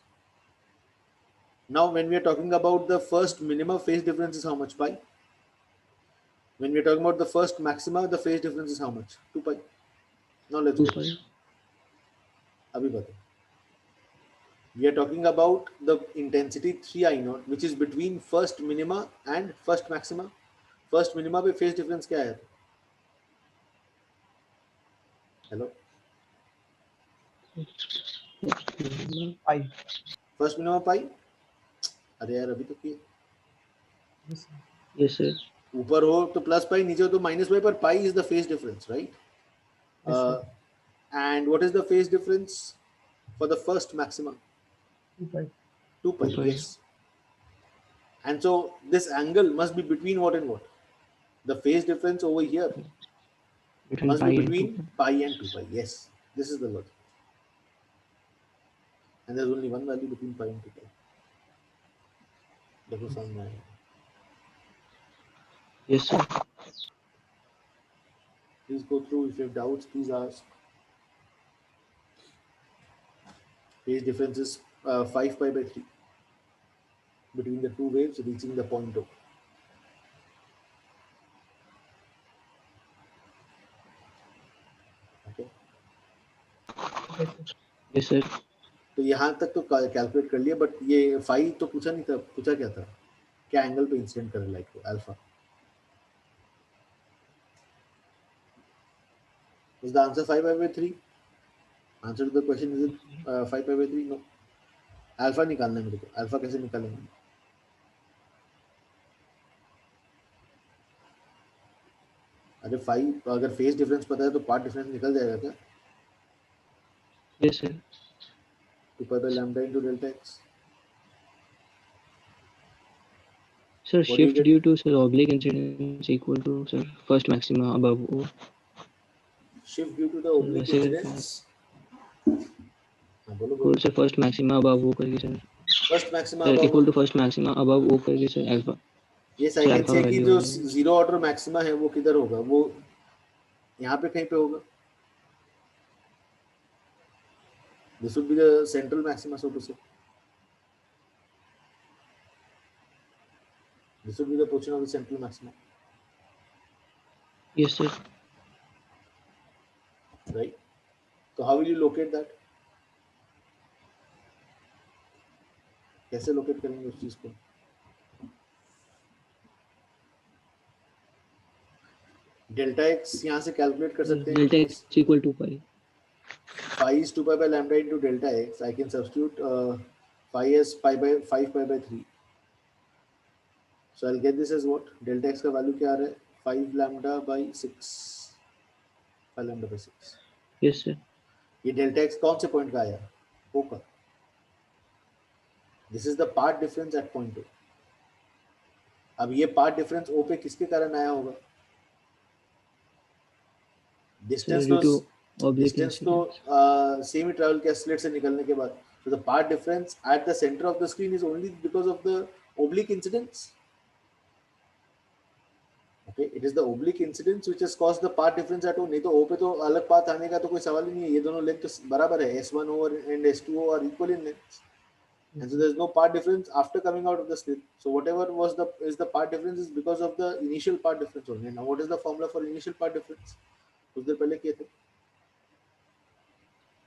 Now, when we are talking about the first minimum, phase difference is how much? Pi. When we are talking about the first maxima, the phase difference is how much? 2 pi. Now let's 2 go. pi. Abhi bata. We are talking about the intensity 3I naught, which is between first minima and first maxima. First minima पे phase difference क्या है? Hello. Pi. First minima pi. अरे यार अभी तो किए. Yes. Yes, sir. ऊपर हो तो प्लस पाई, नीचे हो तो माइनस पाई, पर pi is the phase difference, right? Yes, sir. And what is the phase difference for the first maxima? 2 pi. 2 pi, 2 pi. yes. And so this angle must be between what and what? The phase difference over here Between must pi be and 2 between pi. pi and 2 pi. Yes, this is the logic. And there's only one value between pi and 2 pi. देखो समझ में आएगा. Yes, sir. Please go through. If you have doubts, please ask. Phase difference is 5 pi by 3 between the two waves reaching the point O. Okay. Yes, sir. Yes, sir. तो यहाँ तक तो calculate कर लिया, बट ये phi तो पूछा नहीं था. पूछा क्या था? क्या एंगल पे इंसिडेंट करे like alpha? Is the answer 5 pi by 3? Answer to the question, is it 5 pi by 3? No. Alpha निकालना है मेरे को, अल्फा कैसे निकालेंगे? अरे फाइव, अगर फेज डिफरेंस पता है तो पार्ट डिफरेंस निकल जाएगा क्या? Yes, sir. 2 pi by lambda into delta x. Sir, What do you shift get? due to sir oblique incidence equal to sir first maxima above O. Shift due to the Sir, oblique वैसे incidence. हाँ, बोलो equal sir first maxima above O करके sir first maxima sir above equal to first maxima above O करके sir alpha yes I sir can alpha से का कि value जो आ जाएगा. जीरो ऑर्डर मैक्सिमा है वो किधर होगा? वो यहाँ पे कहीं पे होगा. This would be the central maxima, so to say. This would be the position of the central maxima, Yes, sir. Right? तो how will you locate that? कैसे लोकेट करेंगे उस चीज को? डेल्टा एक्स यहाँ से कैलकुलेट कर सकते हैं. Delta x equal to pi. Phi is 2 pi by lambda into delta x. I can substitute phi as 5 pi by 3. So I'll get this as what? Delta x का value क्या आ रहा है? 5 lambda by 6. 5 lambda by 6. Yes, sir. ये delta x कौन से point का आया? O का. This is the part difference at point O. अब ये पार्ट डिफरेंस ओ पे किसके कारण आया होगा? Sir, डिस्टेंस due तो to oblique डिस्टेंस तो incidence. सेम ही ट्रैवल किया स्लिट से निकलने के बाद. So the part difference at the center of the screen is only because of the oblique incidence. Okay, it is the oblique incidence which has caused the path difference at O. नहीं तो O पे तो अलग path आने का तो कोई सवाल ही नहीं है. ये दोनों लेंथ तो बराबर है. S1O and S2O are equal in length, and so there is no path difference after coming out of the slit. So whatever was the path difference is because of the initial path difference only. Now what is the formula for initial path difference? कुछ देर पहले किए थे.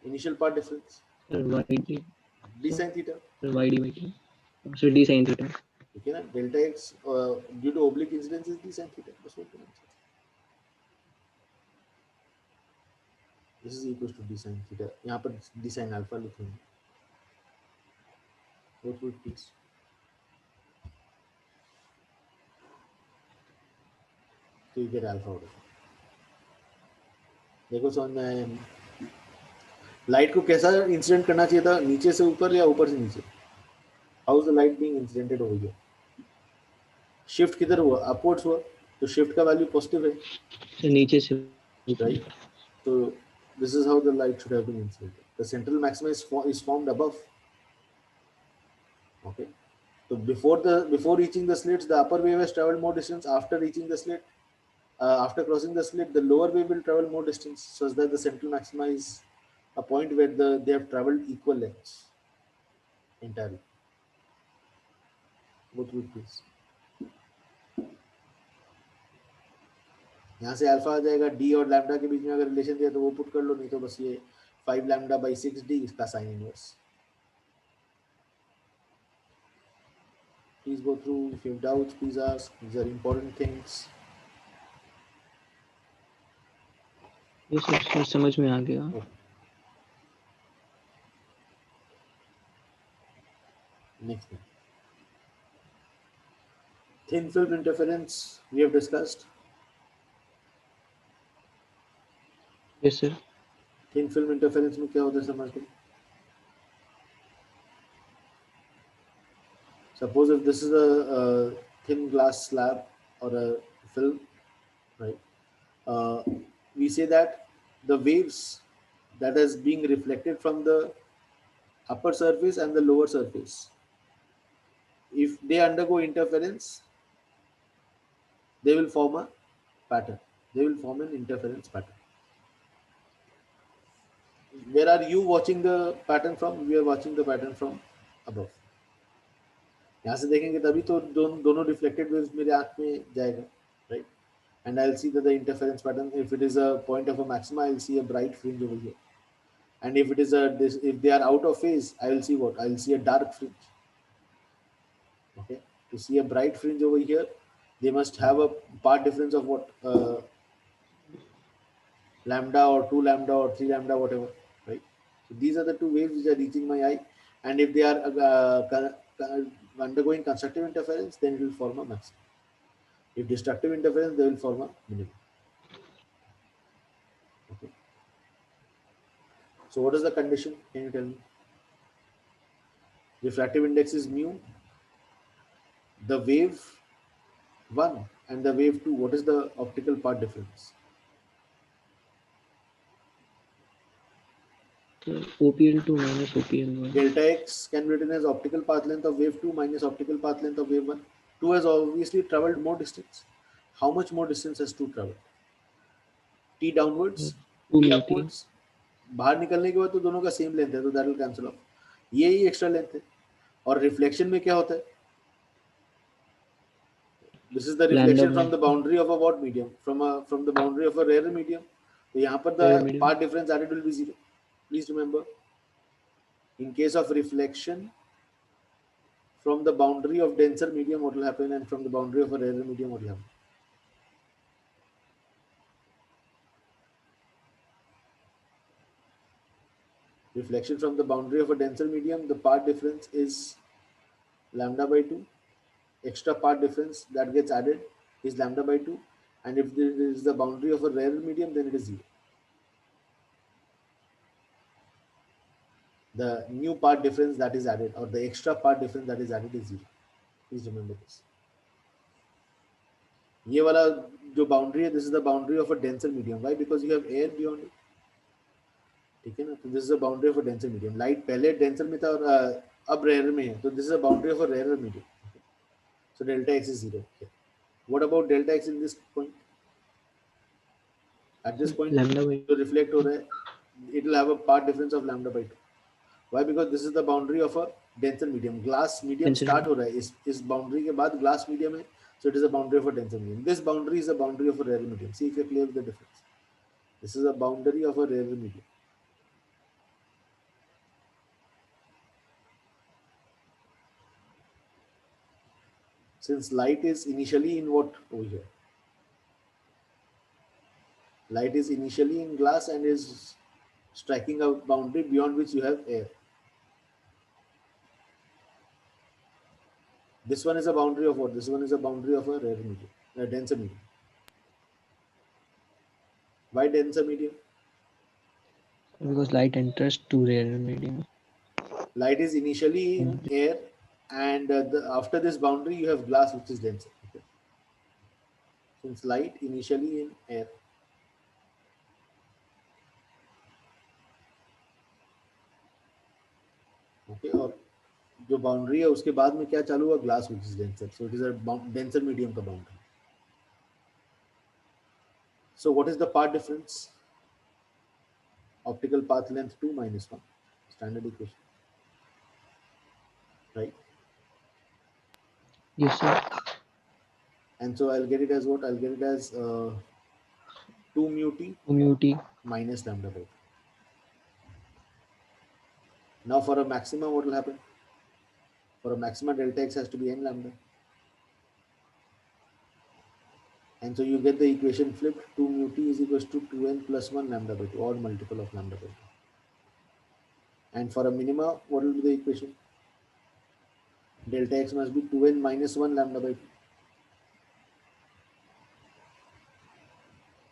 Initial path difference. Sir, y D sin theta. sir y by t. Sir d sin theta. Okay ना? Delta x due to oblique incidence is D sin theta. बस वो करना चाहिए. This is equals to D sin theta. यहाँ पर D sin alpha लिखेंगे. What would please? तो you get alpha out of it. देखो समझ में आया. लाइट को कैसा इंसिडेंट करना चाहिए था? नीचे से ऊपर या ऊपर से नीचे? How is the light being incidented over here? Shift किधर हुआ? अपवर्ड्स हुआ. तो शिफ्ट का वैल्यू पॉजिटिव है, Sir नीचे से राइट? तो this is how the light should have been incidented. The central maxima is formed above. Okay, तो before reaching the slits the upper wave has travelled more distance. After reaching the slit, after crossing the slit, the lower wave will travel more distance, such that the central maxima is a point where they have traveled equal lengths entirely. Both with this. यहाँ से alpha आ जाएगा. D और lambda के बीच में अगर relation दिया तो वो पुट कर लो, नहीं तो बस ये 5 लैम्डा by 6d इसका sine inverse. Please go through. If you have doubts, please ask. These are important things. ये सर समझ में आ गया. Next thing. Thin film interference we have discussed. Yes, sir. Thin film interference में क्या होता है समझ लो. Suppose if this is a thin glass slab or a film, right? We say that the waves that is being reflected from the upper surface and the lower surface, if they undergo interference, they will form a pattern. They will form an interference pattern. Where are you watching the pattern from? We are watching the pattern from above. यहाँ से देखेंगे तभी तो दोनों reflected waves मेरे आंख में जाएगा, right? And I'll see that the interference pattern, if it is a point of a maxima, I'll see a bright fringe over here. And if it is if they are out of phase, I will see what? I'll see a dark fringe. Okay, to see a bright fringe over here, they must have a part difference of what? Lambda or 2 lambda or 3 lambda, whatever, right? So these are the two waves which are reaching my eye. and if they are undergoing constructive interference, then it will form a maximum. If destructive interference, they will form a minimum. Okay. So what is the condition? Can you tell me? Refractive index is mu. The wave 1 and the wave 2, what is the optical path difference? So OPL2 minus OPL1. Delta x can be written as optical path length of wave 2 minus optical path length of wave 1. 2 has obviously traveled more distance. How much more distance has 2 traveled? T downwards, 2 T mu t. upwards. बाहर निकलने के बाद तो दोनों का same length है, तो that will cancel of. ये ही एक्स्ट्रा लेंथ है. और रिफ्लेक्शन में क्या होता है? This is the reflection from the boundary of a what medium? From the boundary of a rarer medium. तो यहाँ पर the path difference added will be 0. Please remember. In case of reflection from the boundary of denser medium, what will happen, and from the boundary of a rarer medium, what will happen? Reflection from the boundary of a denser medium, the path difference is lambda by 2. Extra path difference that gets added is lambda by 2. And if there is the boundary of a rarer medium, then it is 0. The new path difference that is added, or the extra path difference that is added, is 0. Please remember this. ये वाला जो boundary है, this is the boundary of a denser medium. Why? Because you have air beyond it. ठीक है ना? तो this is a boundary of a denser medium. Light पहले denser में था और अब rarer में है. तो this is a boundary of a rarer medium. So delta x is 0. Okay. What about delta x in this point? At this point, lambda by to reflect हो रहा है, it will have a path difference of lambda by 2. Why? Because this is the boundary of a denser medium. Glass medium start हो रहा है. इस boundary के बाद glass medium है. So it is a boundary of a denser medium. This boundary is a boundary of a rarer medium. See if you're clear with the difference. This is a boundary of a rarer medium. Since light is initially in what over here? Light is initially in glass and is striking a boundary beyond which you have air. This one is a boundary of what? This one is a boundary of a rarer medium, a denser medium. Why denser medium? because light enters to rarer medium. Light is initially in air, and after this boundary you have glass which is denser. Okay. Since light initially in air. Okay, और जो boundary है उसके बाद में क्या चालू हुआ? Glass which is denser. So it is a denser medium का boundary. So what is the path difference? Optical path length 2 minus 1. Standard equation. Right? Yes, sir. And so I'll get it as what? I'll get it as 2 mu t 2 mu t minus lambda by 2. Now for a maximum, what will happen? For a maximum, delta x has to be n lambda. And so you get the equation flipped. 2 mu t is equals to 2n plus 1 lambda by 2, or multiple of lambda by 2. And for a minima, what will be the equation? Delta x must be 2n minus 1 lambda by 2.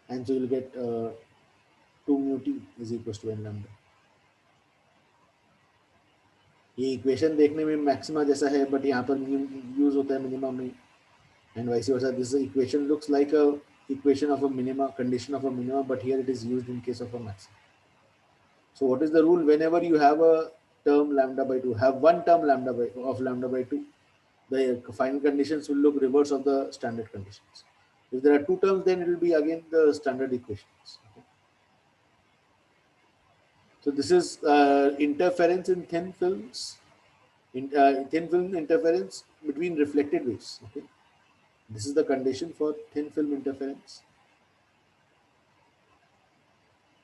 And so you'll get 2 mu t is equals to n lambda. ये equation देखने में maxima जैसा है, but यहाँ पर use होता है minimum में, and vice versa. This equation looks like a equation of a minima, condition of a minima, but here it is used in case of a maximum. So what is the rule? Whenever you have a term lambda by 2, have one term lambda by 2, the final conditions will look reverse of the standard conditions. If there are two terms, then it will be again the standard equations. Okay. So this is interference in thin films, thin film interference between reflected waves. Okay. This is the condition for thin film interference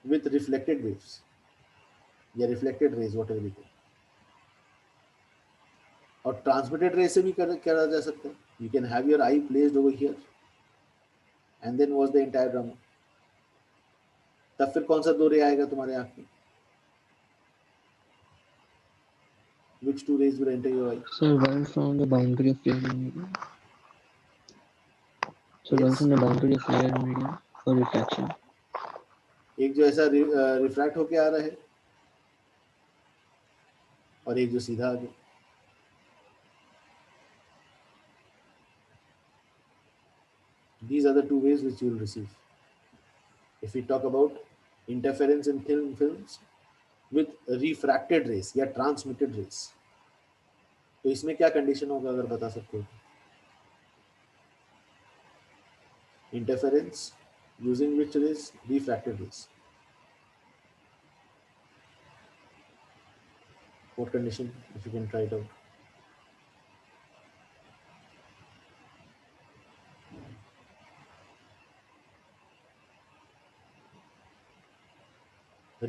with reflected waves. या reflected rays, whatever we call. और transmitted ray से भी करा जा सकता है. You can have your eye placed over here, and then watch the entire drama. तब फिर कौन सा दो रे आएगा तुम्हारे आँख में? Which two rays will enter your eye? So one from the boundary of clear medium. So one Yes. from the boundary of clear medium for refraction. एक जो ऐसा रिफ्रैक्ट होके आ रहा है और एक जो सीधा आ गया. These are the two ways which you will receive. If we talk about interference in thin films with refracted rays या transmitted rays, तो इसमें क्या कंडीशन होगा अगर बता सकते हो? Interference using which rays? Refracted rays. What condition? If you can try it out.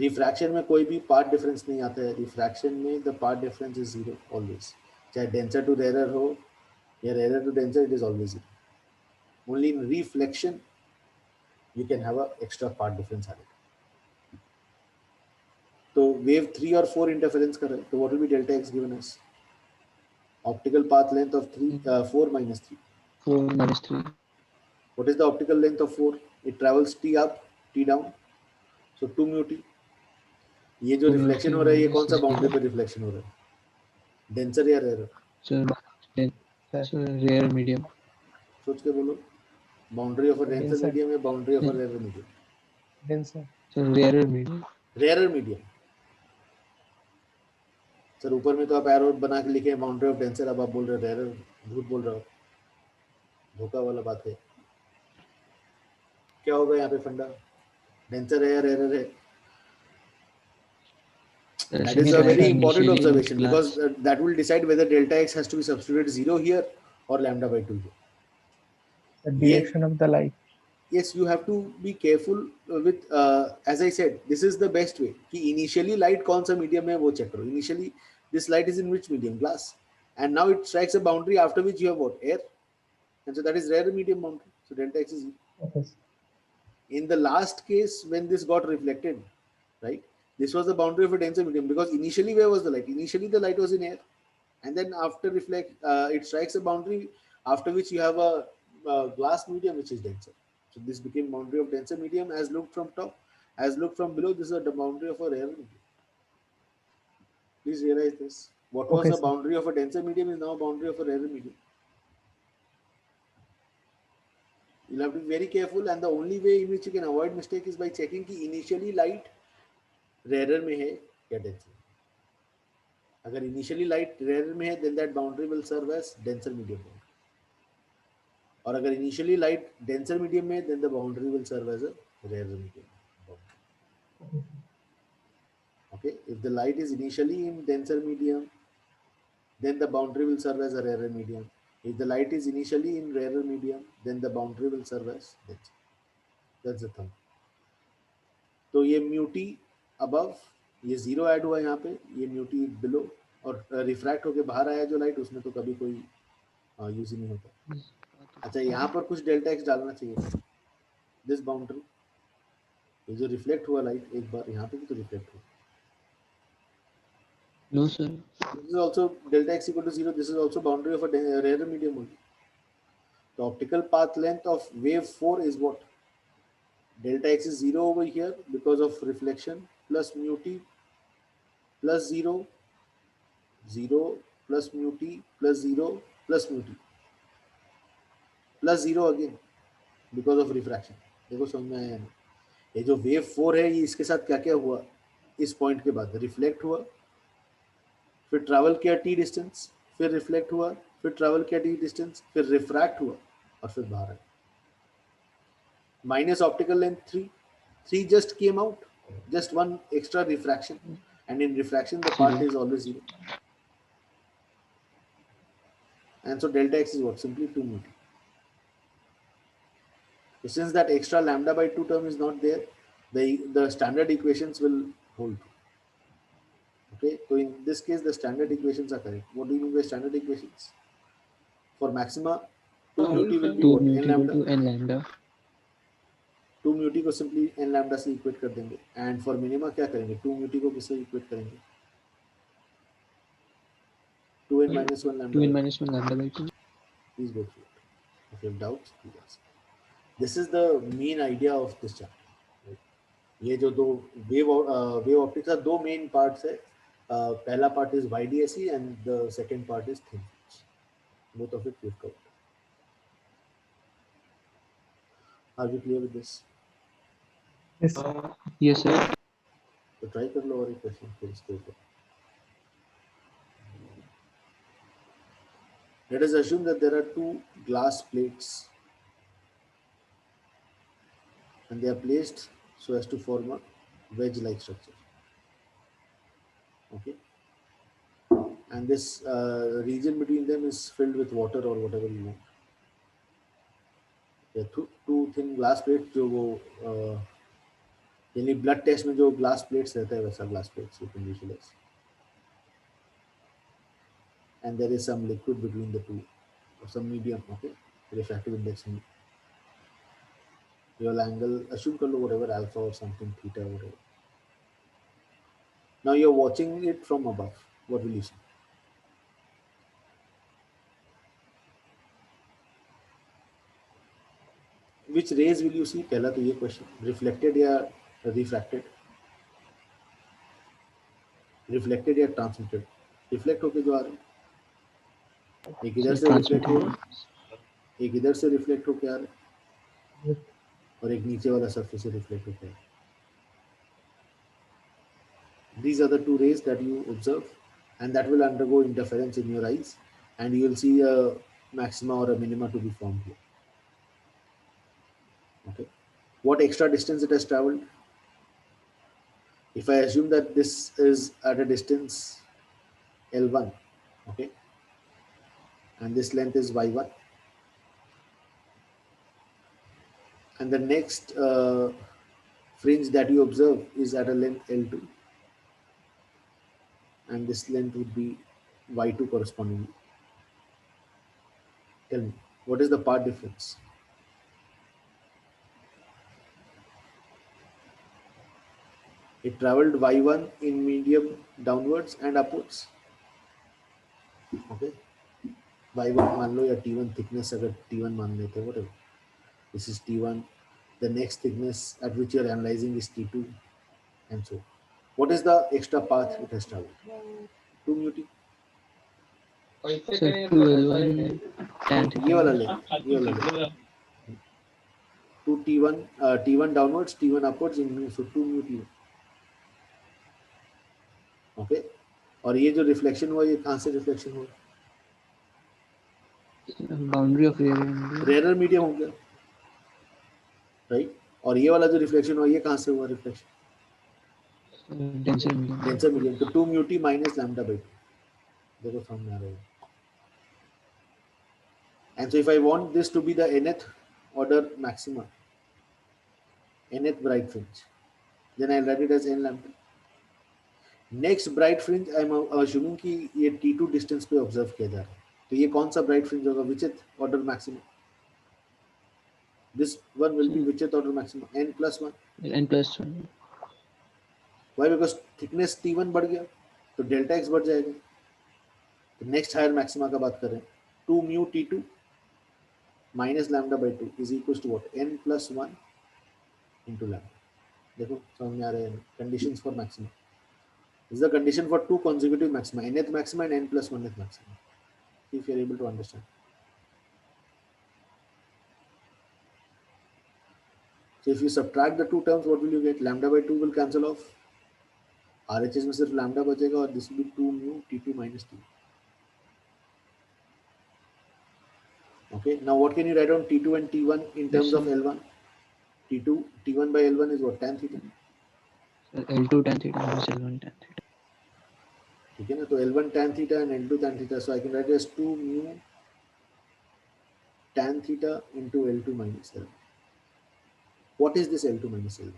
Refraction में कोई भी पार्ट डिफरेंस नहीं आता है. रिफ्रैक्शन में the part difference is zero always. चाहे डेंसर टू रेयर हो या rare to denser, it is always zero. Only in reflection you can have a extra part difference added. तो wave 3 और 4 interference कर रहे हैं, तो what will be delta x given as? Optical path length of 4 minus 3. 4 minus 3. What is the optical length of 4? It travels t up, t down. So 2 mu t. ये जो reflection हो रहा है, ये कौन सा बाउंड्री पे रिफ्लेक्शन हो रहा है? डेंसर या रेयर? So rare medium. सोच के बोलो. Boundary of a denser Denser. Medium या boundary of a rare medium? Denser. So rarer medium. Rare medium. Sir ऊपर में तो आप एरो बना के लिखे बाउंड्री ऑफ डेंसर, अब आप बोल रहे रेयर. झूठ बोल रहे हो, धोखा वाला बात है. क्या होगा यहाँ पे फंडा? डेंसर है या रेयर है? That is a very important observation because that will decide whether delta x has to be substituted 0 here or lambda by 2 here. The direction of the light. Yes, you have to be careful with as I said, this is the best way कि initially light कौन सा medium है वो check करो. Initially this light is in which medium? Glass. And now it strikes a boundary after which you have what? Air. And so that is rare medium boundary. So delta x is 0. Okay. In the last case when this got reflected, right? This was the boundary of a denser medium because initially where was the light? Initially the light was in air, and then after it strikes a boundary after which you have a glass medium which is denser. So this became boundary of denser medium as looked from top, as looked from below. This is the boundary of a rare medium. Please realize this. What was the boundary of a denser medium is now a boundary of a rarer medium. You'll have to be very careful, and the only way in which you can avoid mistake is by checking कि initially light rarer में है या denser. अगर initially light rarer में है, then that boundary will serve as denser medium boundary. और अगर initially light denser medium में, then the boundary will serve as a rarer medium boundary. Okay, if the light is initially in denser medium, then the boundary will serve as a rarer medium. If the light is initially in rarer medium, then the boundary will serve as denser. That's the thumb. तो ये mu t above, ये zero add हुआ यहाँ पे, ये mu t below, और refract होके बाहर आया जो लाइट, उसमें तो कभी कोई यूज ही नहीं होता. अच्छा, यहाँ पर कुछ डेल्टा एक्स डालना चाहिए. दिस बाउंड्री, ये जो रिफ्लेक्ट हुआ लाइट, एक बार यहाँ पे भी तो रिफ्लेक्ट हुआ. No sir. This is also delta x equal to 0. This is also boundary of a rarer medium only. The optical path length of wave 4 is what? Delta x is 0 over here because of reflection, plus mu t plus 0, 0 plus mu t plus 0 plus mu t plus 0 again because of refraction. देखो समझ में आया ना? ये जो wave 4 है, ये इसके साथ क्या क्या हुआ? इस पॉइंट के बाद रिफ्लेक्ट हुआ, फिर ट्रैवल किया t डिस्टेंस, फिर रिफ्लेक्ट हुआ, फिर ट्रैवल किया t डिस्टेंस, फिर रिफ्रैक्ट हुआ और फिर बाहर आया. Minus optical length 3 just came out, just one extra refraction, and in refraction the part is always 0, and so delta x is what? Simply 2 mu t. So since that extra lambda by 2 term is not there, the standard equations will hold true. Okay, so in this case the standard equations are correct. What do you mean by standard equations? For maxima, 2 mu t will be 2 what? mu N t equal lambda. to n lambda. 2 mu t को simply n lambda से equate कर देंगे, and for minima क्या करेंगे? 2 mu t को किससे equate करेंगे? 2n minus 1 lambda 2n by minus 1 lambda by 2. Please go through it. If you have doubts, please ask. This is the main idea of this chapter. Right? ये जो दो wave optics का दो main parts है. पहला part is YDSE and the second part is thin films. Both of it we've covered. Are we clear with this? Yes. Yes, sir. तो try कर लो और एक क्वेश्चन फिर इसके ऊपर. Let us assume that there are two glass plates and they are placed so as to form a wedge-like structure. Okay, and this region between them is filled with water or whatever you want. Yeah, two thin glass plates जो वो यानी blood test में जो glass plates रहता है वैसा glass plates you can visualize. And there is some liquid between the two or some medium. Okay, refractive index में your angle assume कर लो whatever alpha or something theta whatever. Now you're watching it from above. What will you see? Which rays will you see? पहला तो ये question. Reflected या refracted? Reflected या transmitted? Reflect होके जो आ रहे हैं, एक इधर से रिफ्लेक्ट हो रहा है, एक इधर से रिफ्लेक्ट होके आ रहा है और एक नीचे वाला सरफेस से रिफ्लेक्ट होके आ रहा है. These are the two rays that you observe and that will undergo interference in your eyes and you will see a maxima or a minima to be formed here. Okay, what extra distance it has traveled? If I assume that this is at a distance L1, okay, and this length is Y1, and the next fringe that you observe is at a length L2, and this length would be Y2 correspondingly. Tell me, what is the path difference? It traveled Y1 in medium downwards and upwards. Okay, Y1 मान लो या T1 thickness अगर T1 मान लेते हैं whatever. This is T1. The next thickness at which you are analyzing is T2, and so. What is the extra path it has traveled? 2 mu T. Sir, 2L1 tan theta. ये वाला ले, ये वाला ले. 2 T1, T1 downwards, T1 upwards in mu, so 2 mu T1. Okay, और ये जो reflection हुआ ये कहाँ से रिफ्लेक्शन हुआ? Boundary of rarer. Rare medium हो गया, राइट. और ये वाला जो रिफ्लेक्शन हुआ ये कहाँ से हुआ reflection? Denser medium. Denser medium. तो 2 mu T minus lambda by 2. देखो समझ में आ रहा है. And so if I want this to be the nth order maxima, nth bright fringe, then I'll write it as n lambda. Next bright fringe I'm assuming कि ये T2 distance पे observe किया जा रहा है. तो ये कौन सा bright fringe होगा? Whichth order maxima? This one will be whichth order maxima? N plus 1. N plus 1. Why? Because thickness T1 बढ़ गया तो delta x बढ़ जाएगा. तो next higher maxima का बात कर रहे हैं. 2 mu T2 minus lambda by 2 is equals to what? N plus 1 into lambda. देखो समझ में आ रहा है. Conditions for maxima. This is the condition for two consecutive maxima, nth maxima and n plus 1th maxima. See if you are able to understand. So if you subtract the two terms, what will you get? Lambda by 2 will cancel off. RHS में सिर्फ lambda बचेगा और this will be 2 mu T2 minus T. Okay, now what can you write on T2 and T1 in terms of L1? T1 by L1 is what? Tan theta. L2 tan theta minus L1 tan theta. ठीक है ना. तो L1 tan theta and L2 tan theta. So I can write it as 2 mu tan theta into L2 minus L1. What is this L2 minus L1?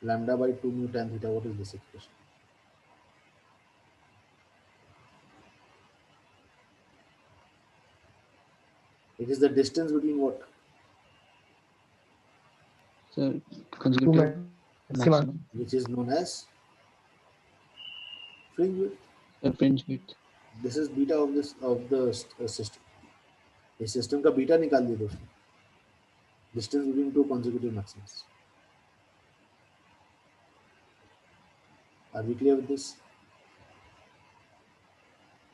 Lambda by 2 mu tan theta. What is this expression? It is the distance between what? Sir, Two consecutive. maximum. which is known as fringe width. The fringe width. This is beta of the system. इस system का beta निकाल दिया दोस्तों. Distance between two consecutive maxims. Are we clear with this?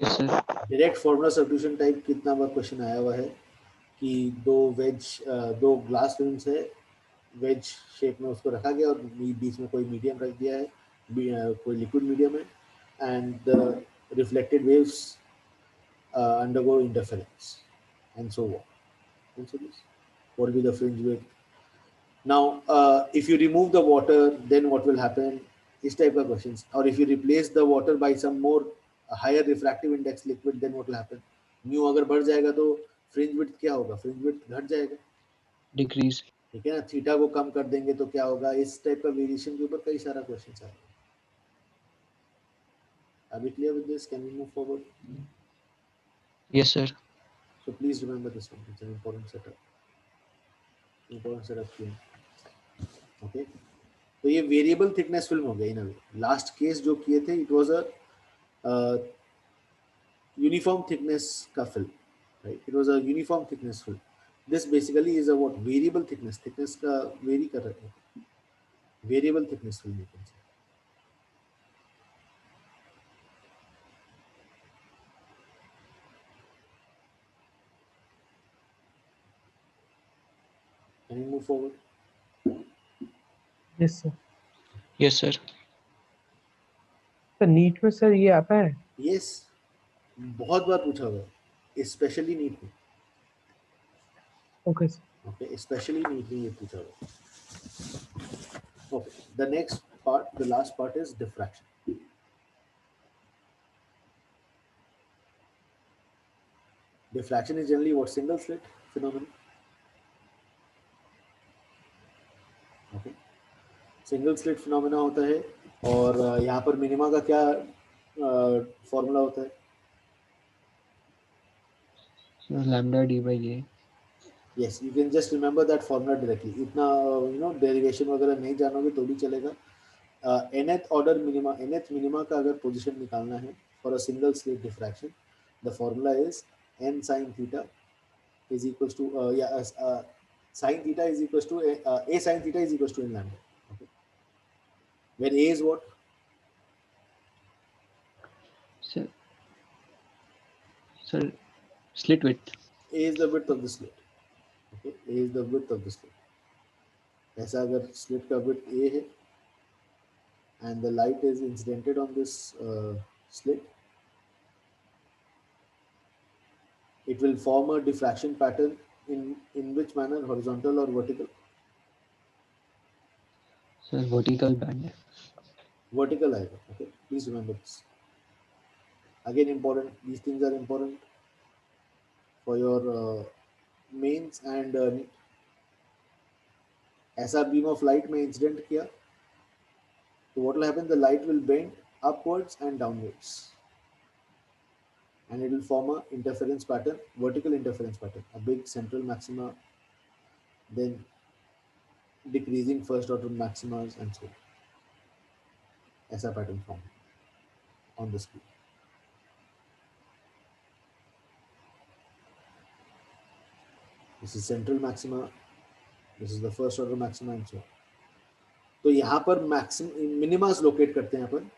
Yes, sir. Direct formula substitution type कितना बार question आया हुआ है कि दो ग्लास फिल्म्स है, वेज शेप में उसको रखा गया और बीच में कोई मीडियम रख दिया है, कोई लिक्विड मीडियम है, and the reflected waves undergo interference and so on. Answer this. What will be the fringe width? Now, if you remove the water, then what will happen? इस टाइप का questions. और if you replace the water by some more higher refractive index liquid, then what will happen? Mu अगर बढ़ जाएगा तो fringe width क्या होगा? Fringe width घट जाएगा. Decrease. ठीक है ना. थीटा को कम कर देंगे तो क्या होगा? इस टाइप का वेरिएशन के ऊपर कई सारा क्वेश्चंस आएगा. Are we clear with this? Can we move forward? Yes, sir. So please remember this one. It's an important setup. Important setup here. Okay. तो ये वेरिएबल थिकनेस फिल्म हो गई ना. लास्ट केस जो किए थे it was a uniform thickness का film, right. It was a uniform thickness film. This basically is a what? Variable thickness. Thickness का वेरी कर रहे हैं. Variable thickness film. Can you move forward? Yes sir. Yes, sir. तो NEET में sir ये आता है. Yes. बहुत बार पूछा हुआ है, स्पेशली नीट में. Okay sir. Okay, especially NEET में ये पूछा हुआ है. Okay, the next part, the last part is diffraction. Diffraction is generally what? Single slit phenomenon. Okay, single slit phenomena होता है. और यहाँ पर मिनिमा का क्या फॉर्मूला होता है? So lambda d by a. Yes, you can just remember that formula directly. इतना डेरिवेशन वगैरह नहीं जानोगे तो भी चलेगा. nth order minima, nth minima का अगर पोजीशन निकालना है for a single slit diffraction, the formula is n sin theta is equals to sin theta is equals to a sin theta is equals to n lambda. Okay, where a is what? Sir, slit width. A is the width of the slit. Okay, A is the width of the slit. ऐसा अगर slit का width A है and the light is incidented on this slit, it will form a diffraction pattern in which manner? Horizontal or vertical? Sir, vertical band. Vertical आएगा. Okay, please remember this. Again, important. These things are important for your mains and ऐसा beam of light में incident किया तो what will happen? The light will bend upwards and downwards, and it will form a interference pattern, vertical interference pattern, a big central maxima, then decreasing first order maximas and so on. ऐसा pattern form on the screen. This is central maxima, this is the first order maxima and so on. तो यहाँ पर मिनिमास locate करते हैं अपन.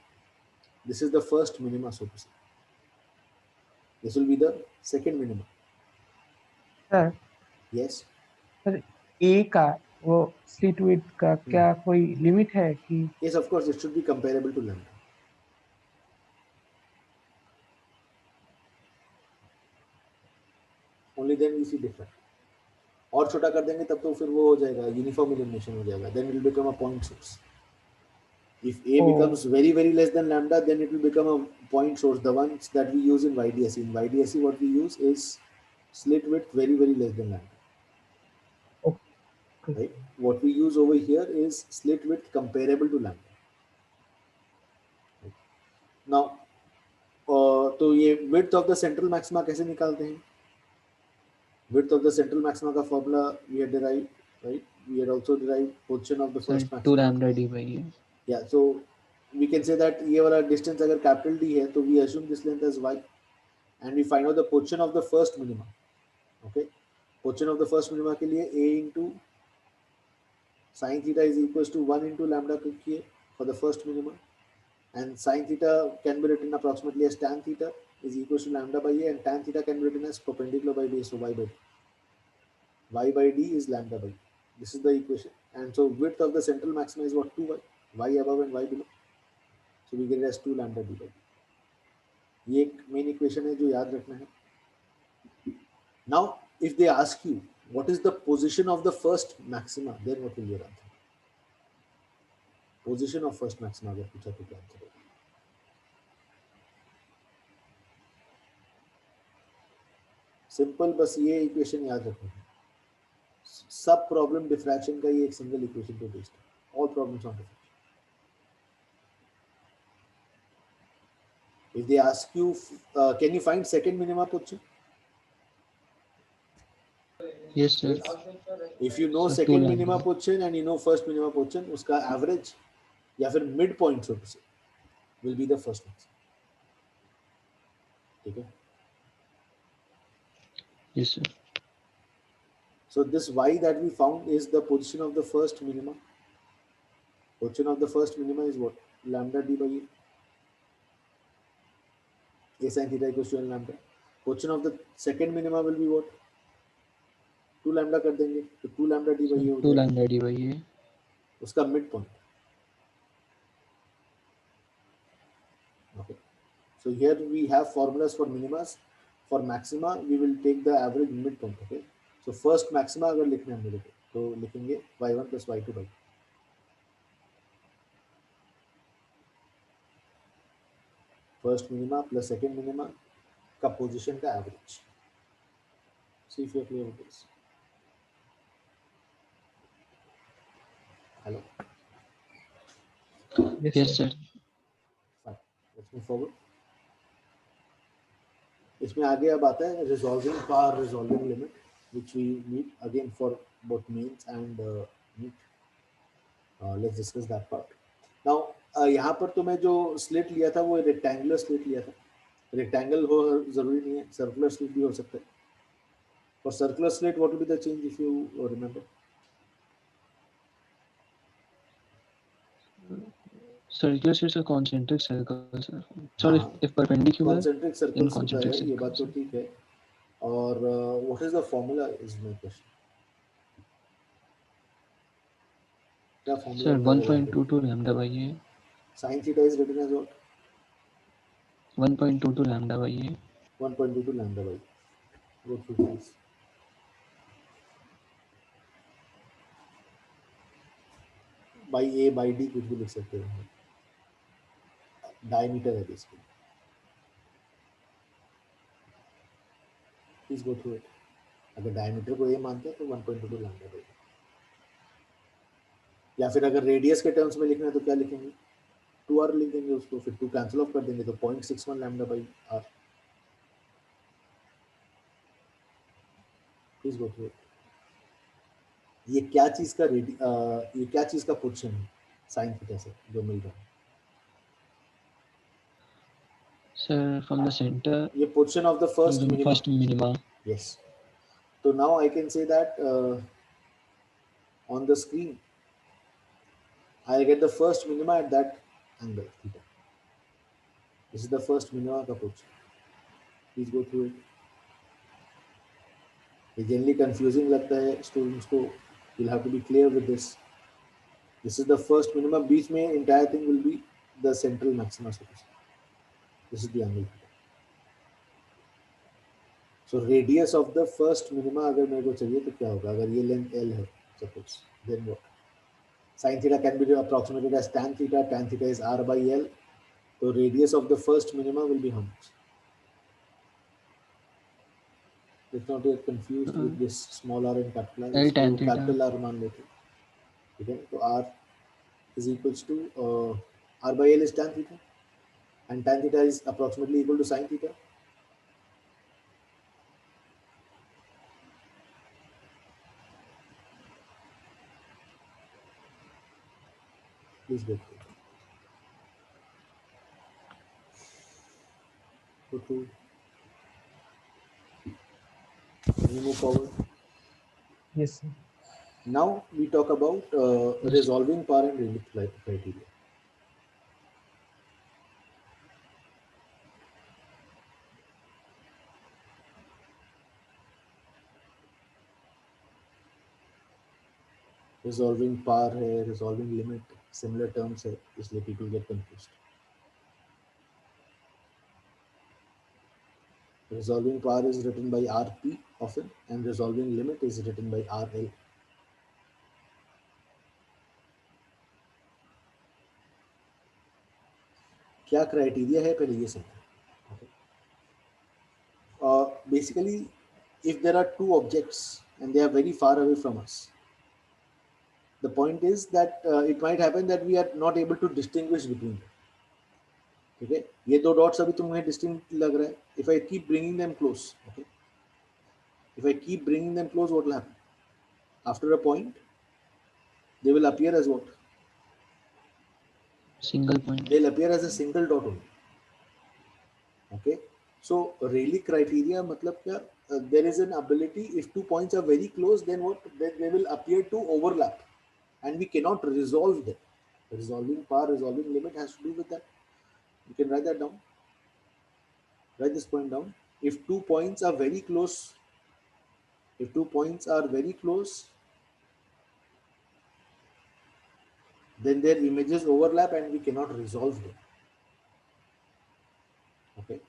This is the first minima, so to say. This will be the second minima. Sir. Yes. Sir A का वो slit width का क्या कोई लिमिट है कि? Yes, of course it should be comparable to lambda. Only then we see different. और छोटा कर देंगे तब तो फिर वो हो जाएगा, यूनिफॉर्म इल्यूमिनेशन हो जाएगा. Then it will become a point source. If A becomes very very less than lambda, then it will become a point source. The ones that we use in YDSE. In YDSE, what we use is slit width very very less than lambda. Okay. Right? What we use over here is slit width comparable to lambda. Right? Now, तो ये width of the central maxima कैसे निकालते हैं? Width of the central maxima का formula we had derived, right? we had also derived position of the Sir, first 2 maximum. lambda d by a. Yeah, so we can say that ये वाला distance अगर capital D है तो we assume this length as y and we find out the position of the first minima. Okay, position of the first minima के लिए a into sin theta is equals to 1 into lambda किए for the first minima, and sin theta can be written approximately as tan theta is equals to lambda by a, and tan theta can be written as perpendicular by base, so y by d is lambda by. This is the equation, and so width of the central maxima is what, 2y, y above and y below, so we get it as 2 lambda d by d. ये एक main equation है जो याद रखना है. Now if they ask you what is the position of the first maxima, then what will be your answer? Position of first maxima अगर पूछा तो क्या आंसर होगा? सिंपल, बस ये इक्वेशन याद रखना है. सब प्रॉब्लम डिफ्रैक्शन का ये एक सिंगल इक्वेशन पे बेस्ड है. All problems on diffraction. If they ask you, can you find second minima position? Yes, sir. If you know So, 2 second lambda. minima position and you know first minima position, उसका average या फिर mid point so to say will be the first maximum. ठीक है. Yes, sir. So this y that we found is the position of the first minima. Position of the first minima is what? Lambda d by a. A sin theta equals to n lambda. Position of the second minima will be what? 2 lambda कर देंगे तो 2 lambda d by a हो 2 जाएगा. lambda d by a. उसका mid point. Okay. So here we have formulas for minimas. For maxima we will take the average midpoint. Okay. So first maxima अगर लिखना है मेरे को तो लिखेंगे y1 plus y2 by first minima plus second minima का position का average. See if you are clear with this. Hello. Yes, sir. Fine. Let's move forward. इसमें आगे अब आता है resolving power, resolving limit, which we need again for both mains and meet. Let's discuss that part. Now यहाँ पर तो मैं जो स्लिट लिया था वो रेक्टेंगुलर स्लिट लिया था. रेक्टेंगल हो जरूरी नहीं है, सर्कुलर स्लिट भी हो सकता है. For circular slit, what will be the change if you remember? Circular slits are concentric circles, sir. Sorry, हाँ, if perpendicular, concentric then circles होता concentric है, ये बात circles. तो ठीक है. और what is the formula is my question. क्या formula Sir, होगा अगर 1.22 lambda by a. sin theta is written as what? 1.22 lambda by a. 1.22 lambda by. Go through this. By a by d कुछ भी लिख सकते हैं. Diameter है basically. Please go through it. अगर diameter को a मानते हैं तो 1.22 lambda by. या फिर अगर रेडियस के टर्म्स में लिखना है तो क्या लिखेंगे? 2r लिख देंगे उसको, फिर 2 कैंसिल ऑफ कर देंगे तो 0.61 lambda by r. Please go through it. ये क्या चीज का पोजीशन है साइन थीटा से जो मिल रहा है? Sir, from the center ये position of the to first the minima. first minima. Yes. तो now I can say that on the screen I get the first minima at that angle theta. This is the first minima का position. Please go through it. ये generally confusing लगता है students को. you'll have to be clear with this. This is the first minima. बीच में entire thing will be the central maxima. This is the angle. So radius of the first minima अगर मेरे को चाहिए तो क्या होगा? अगर ये लेंथ L है suppose, then what? Sin theta can be approximated as tan theta. Tan theta is r by L. So radius of the first minima will be how much? Let's not get confused with this small r and capital R. L tan theta. Capital R मान लेते हैं. ठीक है, तो r is equals to r by L is tan theta, and tan theta is approximately equal to sin theta. Please go through. Go through. Can you move forward? Yes, sir. Now we talk about resolving par and relief criteria. Resolving par है, resolving limit, similar terms है, इसलिए people get confused. Resolving par is written by RP often, and resolving limit is written by RL. क्या criteria है पहले ये समझो. Basically, if there are two objects and they are very far away from us, the point is that it might happen that we are not able to distinguish between them. ठीक है, ये दो dots अभी तुम्हें distinct लग रहा है. If I keep bringing them close, okay, if I keep bringing them close, what will happen? After a point, they will appear as what? Single point. They'll appear as a single dot only. Okay, so Rayleigh criteria मतलब क्या? There is an ability, if two points are very close, then what? Then they will appear to overlap, and we cannot resolve them. Resolving par, resolving limit has to do with that. You can write that down. Write this point down. If two points are very close, then their images overlap and we cannot resolve them. Okay.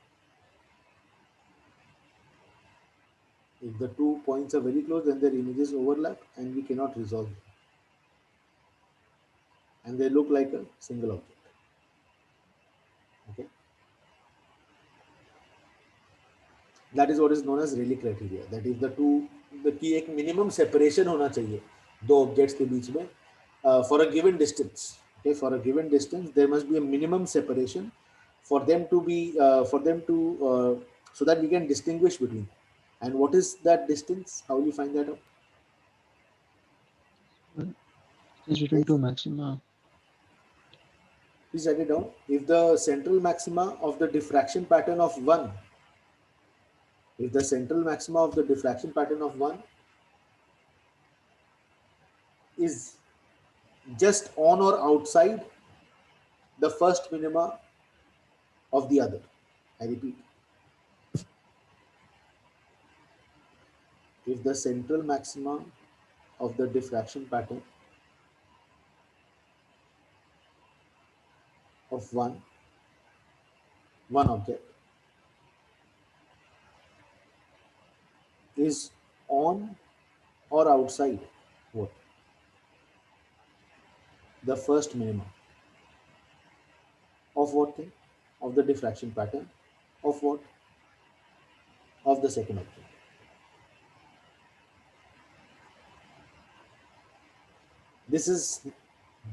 If the two points are very close, then their images overlap and we cannot resolve them. And they look like a single object. Okay. That is what is known as Rayleigh criteria. That if the की एक minimum separation होना चाहिए दो objects के बीच में for a given distance. Okay, for a given distance, there must be a minimum separation for them to so that we can distinguish between. And what is that distance? How will you find that out? It is written to maxima. Please write it down. If the central maxima of the diffraction pattern of 1, if the central maxima of the diffraction pattern of 1 is just on or outside the first minima of the other. I repeat. If the central maxima of the diffraction pattern of one object is on or outside what? The first minimum of what thing? Of the diffraction pattern of what? Of the second object. This is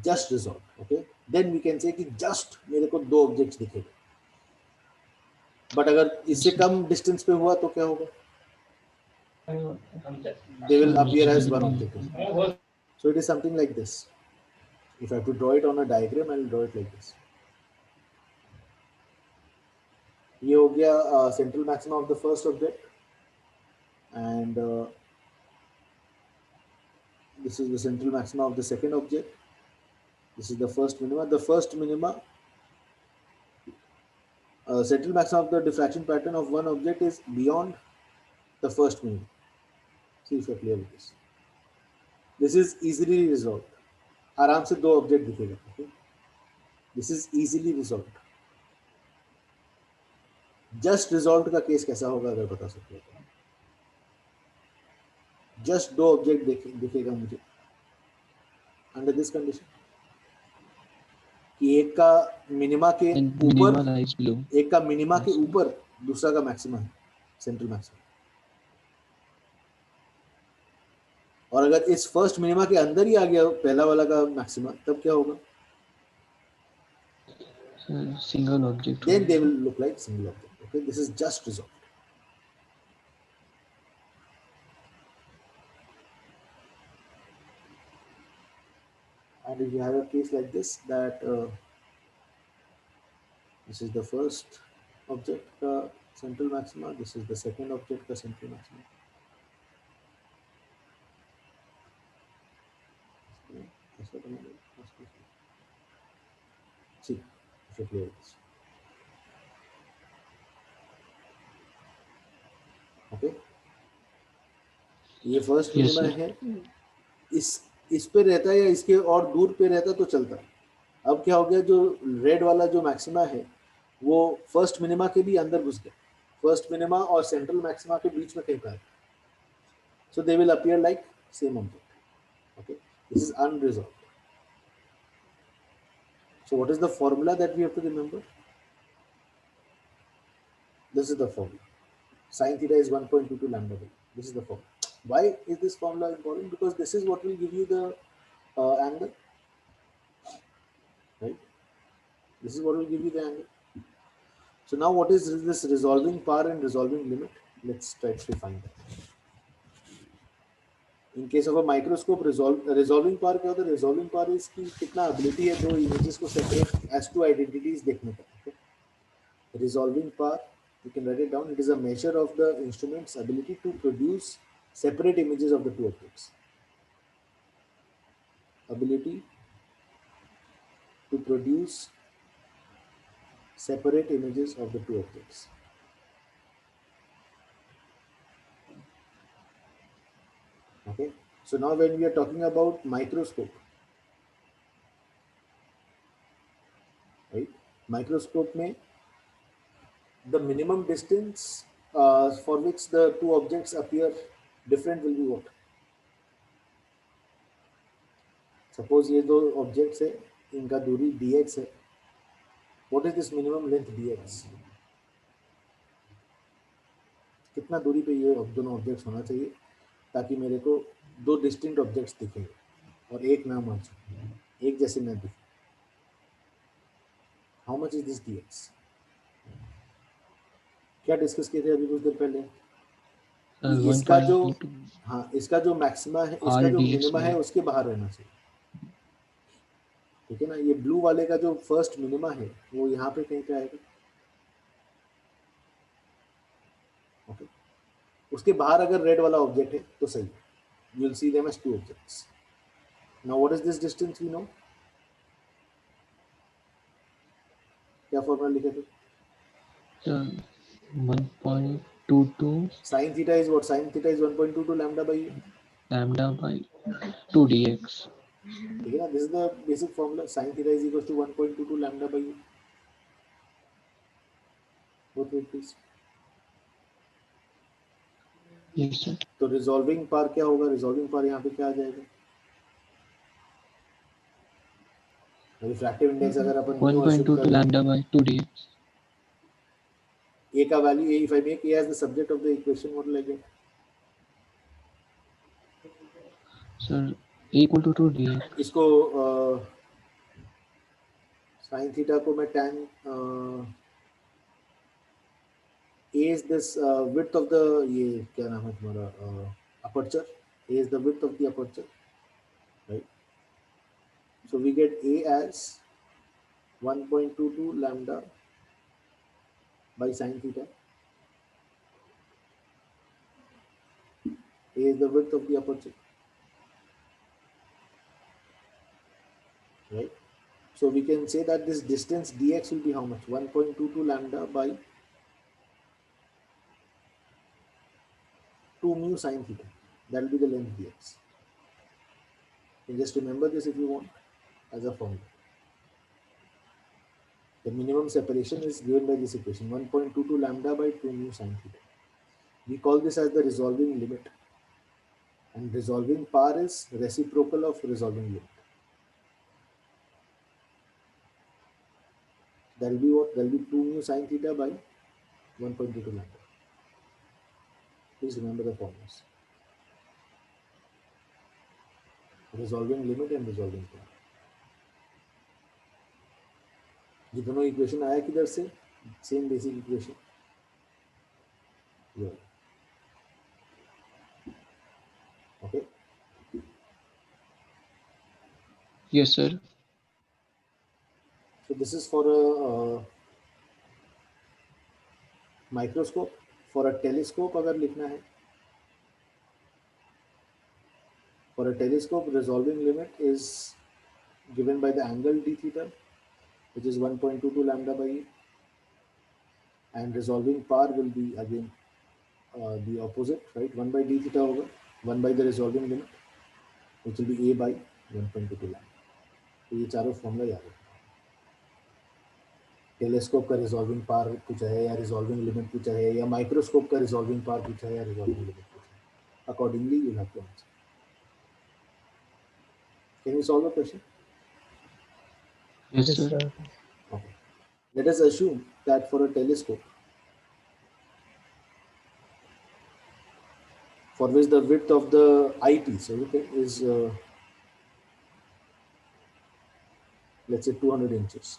just resolved. Okay, then we can say कि just मेरे को दो objects दिखेगा. But अगर इससे कम distance पे हुआ तो क्या होगा? They will appear as one object. So it is something like this. If I have to draw it on a diagram, I will draw it like this. ये हो गया central maxima of the first object, and this is the central maxima of the second object. This is the first minima. The first minima, central maxima of the diffraction pattern of one object is beyond the first minima. See if you are clear with this. This is easily resolved. आराम से दो object दिखेगा. Okay? This is easily resolved. Just resolved का case कैसा होगा अगर बता सकते हो? Just दो object दिखेगा मुझे. Under this condition. कि एक का मिनिमा के ऊपर, एक का मिनिमा के ऊपर, दूसरा का मैक्सिमा है, सेंट्रल मैक्सिमा. और अगर इस फर्स्ट मिनिमा के अंदर ही आ गया पहला वाला का मैक्सिमा, तब क्या होगा? Single object. Then they will look like single object. Okay, this is just resolved. And and if you have a case like this, that this is the first object का central maxima, this is the second object का central maxima. See, if you clear this. Okay, ये first Yes, minima sir. है, इस पे रहता है या इसके और दूर पे रहता तो चलता. अब क्या हो गया, जो रेड वाला जो मैक्सिमा है वो फर्स्ट मिनिमा के भी अंदर घुस गया, फर्स्ट मिनिमा और सेंट्रल मैक्सिमा के बीच में कहीं पर, so they will appear like same object. Okay, this is unresolved. So what is the formula that we have to remember? This is the formula. Sin theta is 1.22 lambda by. This is the formula. Why is this formula important? Because this is what will give you the angle, right? This is what will give you the angle. So now what is this resolving power and resolving limit? Let's try to find that. In case of a microscope, resolving power क्या होता है? Resolving power is कि कितना ability है दो images को separate as two identities देखने का. Okay? Resolving power, you can write it down. It is a measure of the instrument's ability to produce separate images of the two objects. Ability to produce separate images of the two objects. Okay, so now when we are talking about microscope, right? Microscope में the minimum distance for which the two objects appear different will be what? Suppose ये दो objects है, इनका दूरी dx है. What is this minimum length dx? कितना दूरी पे ये दोनों ऑब्जेक्ट्स होना चाहिए ताकि मेरे को दो डिस्टिंक्ट ऑब्जेक्ट्स दिखेंगे और एक ना मर्ज, एक जैसे ना दिखे. How much is this dx? क्या डिस्कस किए थे अभी कुछ देर पहले? इसका जो 1.22 हाँ, इसका जो मैक्सिमा है, इसका जो RDX मिनिमा है उसके बाहर रहना चाहिए. ठीक है ना, ये ब्लू वाले का जो फर्स्ट मिनिमा है वो यहाँ पे कहीं पे आएगा. ओके, उसके बाहर अगर रेड वाला ऑब्जेक्ट है तो सही, you will see them as two objects. Now what is this distance we know? क्या फॉर्मूला लिखे थे? 1.22 sin theta is what? Sin theta is 1.22 lambda by u. lambda by 2 dx. ठीक है ना, this is the basic formula. sin theta is equals to 1.22 lambda by u. What will please? Yes, sir. तो resolving power क्या होगा? Resolving power यहाँ पे क्या आ जाएगा? रिफ्रैक्टिव इंडेक्स अगर अपन न्यू अज्यूम 1.22 कर, lambda by 2 dx. a का value a, if I make a as the subject of the equation, what will I get? Sir, equal to 2 dx. इसको sin theta को मैं tan a is this width of the, ये क्या नाम है तुम्हारा, aperture. A is the width of the aperture, right? So we get a as 1.22 lambda by sin theta. A is the width of the aperture, right? So we can say that this distance dx will be how much? 1.22 lambda by 2 mu sin theta. That will be the length dx. You can just remember this if you want as a formula. The minimum separation is given by this equation, 1.22 lambda by 2 mu sin theta. We call this as the resolving limit, and resolving power is reciprocal of resolving limit. That will be what? That will be 2 mu sin theta by 1.22 lambda. Please remember the formulas. Resolving limit and resolving power. ये दोनों equation आया किधर से? Same basic equation. Okay, Yes, sir. So this is for a microscope. For a telescope अगर लिखना है, for a telescope resolving limit is given by the angle d theta, which is 1.22 lambda by e, and resolving power will be again the opposite, right? 1 by d theta over 1 by the resolving limit, which will be a by 1.22 lambda. तो ये चारों formula याद है. Telescope का resolving power पूछा है या resolving limit पूछा है, या माइक्रोस्कोप का रिजॉल्विंग पावर पूछा है या रिजॉल्विंग लिमिट पूछा है. Accordingly you have to answer. Can you solve the question? Yes, Yes, sir. sir. Okay. Let us assume that for a telescope for which the width of the eyepiece, okay, is let's say 200 inches.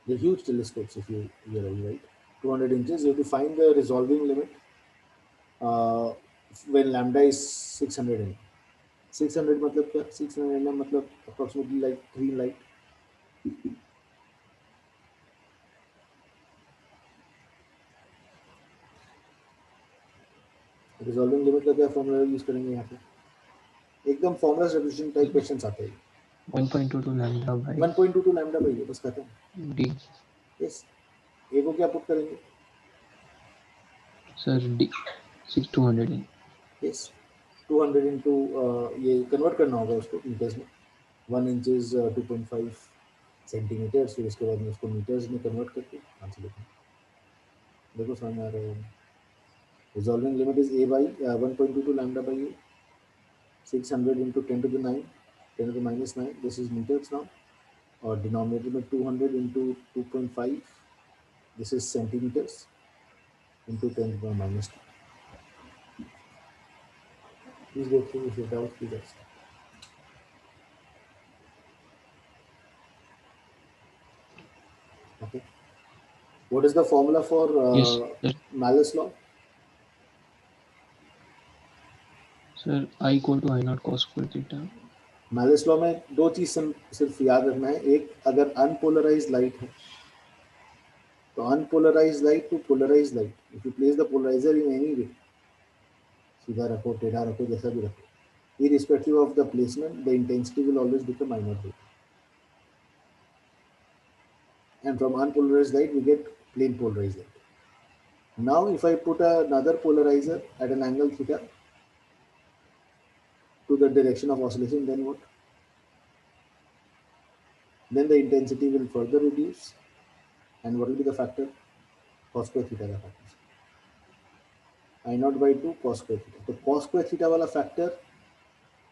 They're huge telescopes if you're right. 200 inches. You have to find the resolving limit uh, when lambda is 600 mm. 600 मतलब क्या? 600 mm मतलब approximately like green light. Resolving limit का क्या formula use करेंगे यहाँ पे? एकदम formula substitution type questions आते हैं. 1.22 lambda by 1.22 लैम्डा बाई है, बस खत्म. d. यस. ए को क्या पुट करेंगे? Sir, d 200 in. Yes. 200 into ये कन्वर्ट करना होगा उसको मीटर्स में. 1 इंच इज 2.5 सेंटीमीटर्स. फिर उसके बाद में उसको मीटर्स में कन्वर्ट करके आंसर लिखेंगे. देखो समझ में आ रहा है? Resolving limit is A by 1.22 lambda by A. 600 into 10 to the 9, 10 to the minus 9. This is metres now. और डिनोमिनेटर में 200 into 2.5, this is centimetres, into 10 to the minus 2. Please go through if you have doubt, please ask. Okay. What is the formula for Yes, sir. Malus law? Sir, I equal to I naught cos square theta. Malus law में दो चीज सिर्फ याद रखना है. एक, अगर unpolarise light है तो unpolarise light to polarise light, if you place the polariser in any way, सीधा रखो, टेढ़ा रखो, जैसा भी रखो, irrespective of the placement, the intensity will always become I naught beta. And from unpolarized light we get plain polarized light. Now if I put another polarizer at an angle theta to the direction of oscillation, then what? Then the intensity will further reduce, and what will be the factor? Cos square theta का factor. I naught by 2 cos square theta. तो cos square theta वाला factor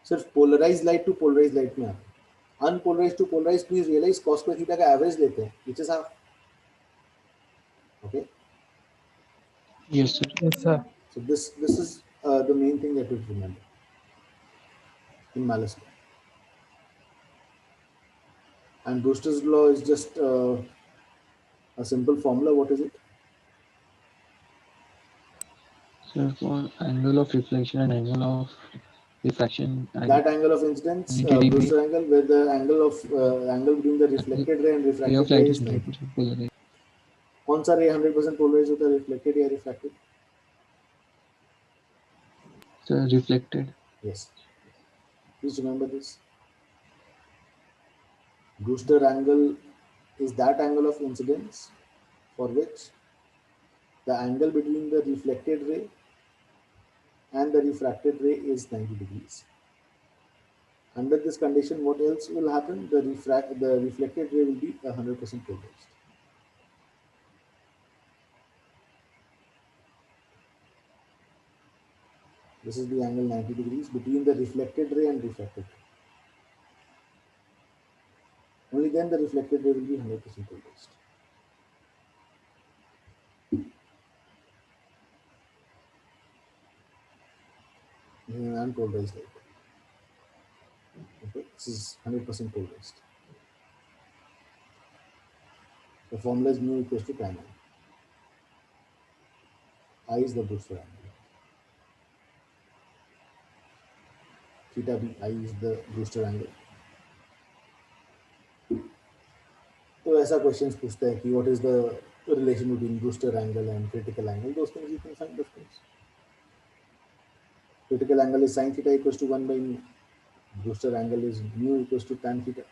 सिर्फ polarise light to polarise light में आता है. Unpolarise to polarise, please realise cos square theta का average लेते हैं, which is half. Okay. Yes, sir. Yes, sir. So this is the main thing that you remember in Malus law. And Brewster's law is just a simple formula. What is it? Sir, for angle of reflection and angle of refraction. That angle of incidence, Negative Brewster angle, where the angle between the reflected ray and ray of refracted light ray is is 90. 100% polarized. कौन सा रे 100% polarise होता है, reflected या refracted? Sir, reflected. Yes. Please remember this. Brewster angle is that angle of incidence for which the angle between the reflected ray and the refracted ray is 90 degrees. Under this condition, what else will happen? The reflected ray will be 100% polarized. This is the angle 90 degrees between the reflected ray and refracted ray. Only then the reflected ray will be 100% polarized. Unpolarized light. Okay, this is 100% polarized. The formula is mu equals to tan I. I is the Brewster angle. Theta b, I is the Brewster angle. ऐसा questions पूछता है कि what is the relation between Brewster angle and critical angle, those things you can find of course. Critical angle is sin theta equals to 1 by mu. Brewster angle is mu equals to tan theta.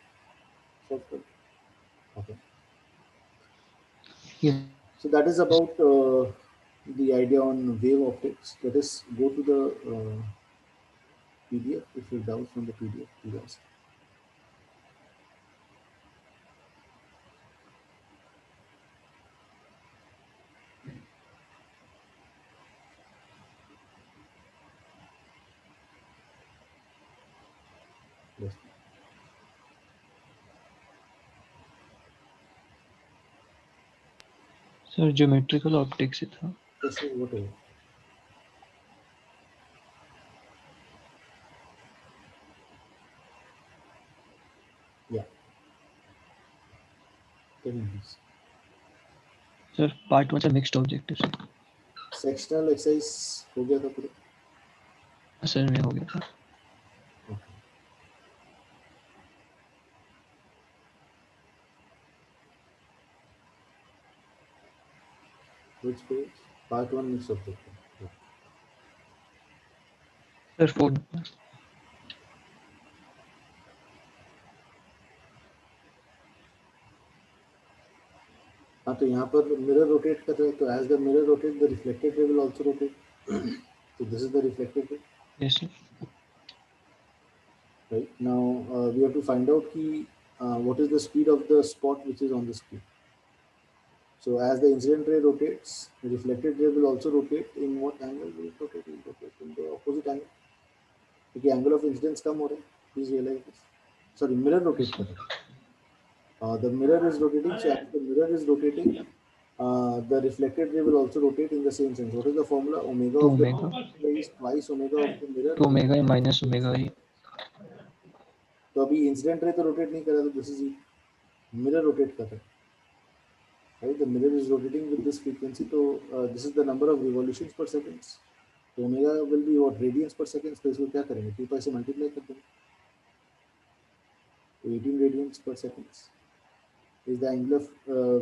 Shortcut. Okay. Yes. So that is about the idea on wave optics. Let us go to the PDF. If you doubts from the PDF, please ask. Yes. Sir geometrical optics से था. Yes, sir, whatever. Yeah. Tell me please. Sir part 1 से mixed objective से. Sectional exercise हो गया था पूरा. Sir में हो गया था. Okay. Which page? Part 1 mixed objective. Yeah. Sir 4 number. हाँ, तो यहाँ पर मिरर रोटेट कर रहे हैं, तो as the mirror rotate the reflected ray will also rotate. So this is the reflected ray. Yes sir. Right now we have to find out what is the speed of the spot which is on the screen. So as the incident ray rotates, the reflected ray will also rotate. In what angle will it rotate? It will rotate in the opposite angle. क्योंकि angle of incidence कम हो रहा है. Please realize this. Sorry, mirror rotate कर रहा है. The mirror is rotating. So as the mirror is rotating, the reflected ray will also rotate in the same sense. What is the formula? Omega of the omega is twice omega of the mirror. तो omega minus omega ही. तो अभी incident ray तो rotate नहीं कर रहा, तो this is mirror rotate कर रहा है. Right, the mirror is rotating with this frequency, so this is the number of revolutions per seconds. तो omega will be what, radians per second. तो इसको क्या करेंगे, 2 pi से मल्टीप्लाई कर देंगे. तो 18 radians per second is the angular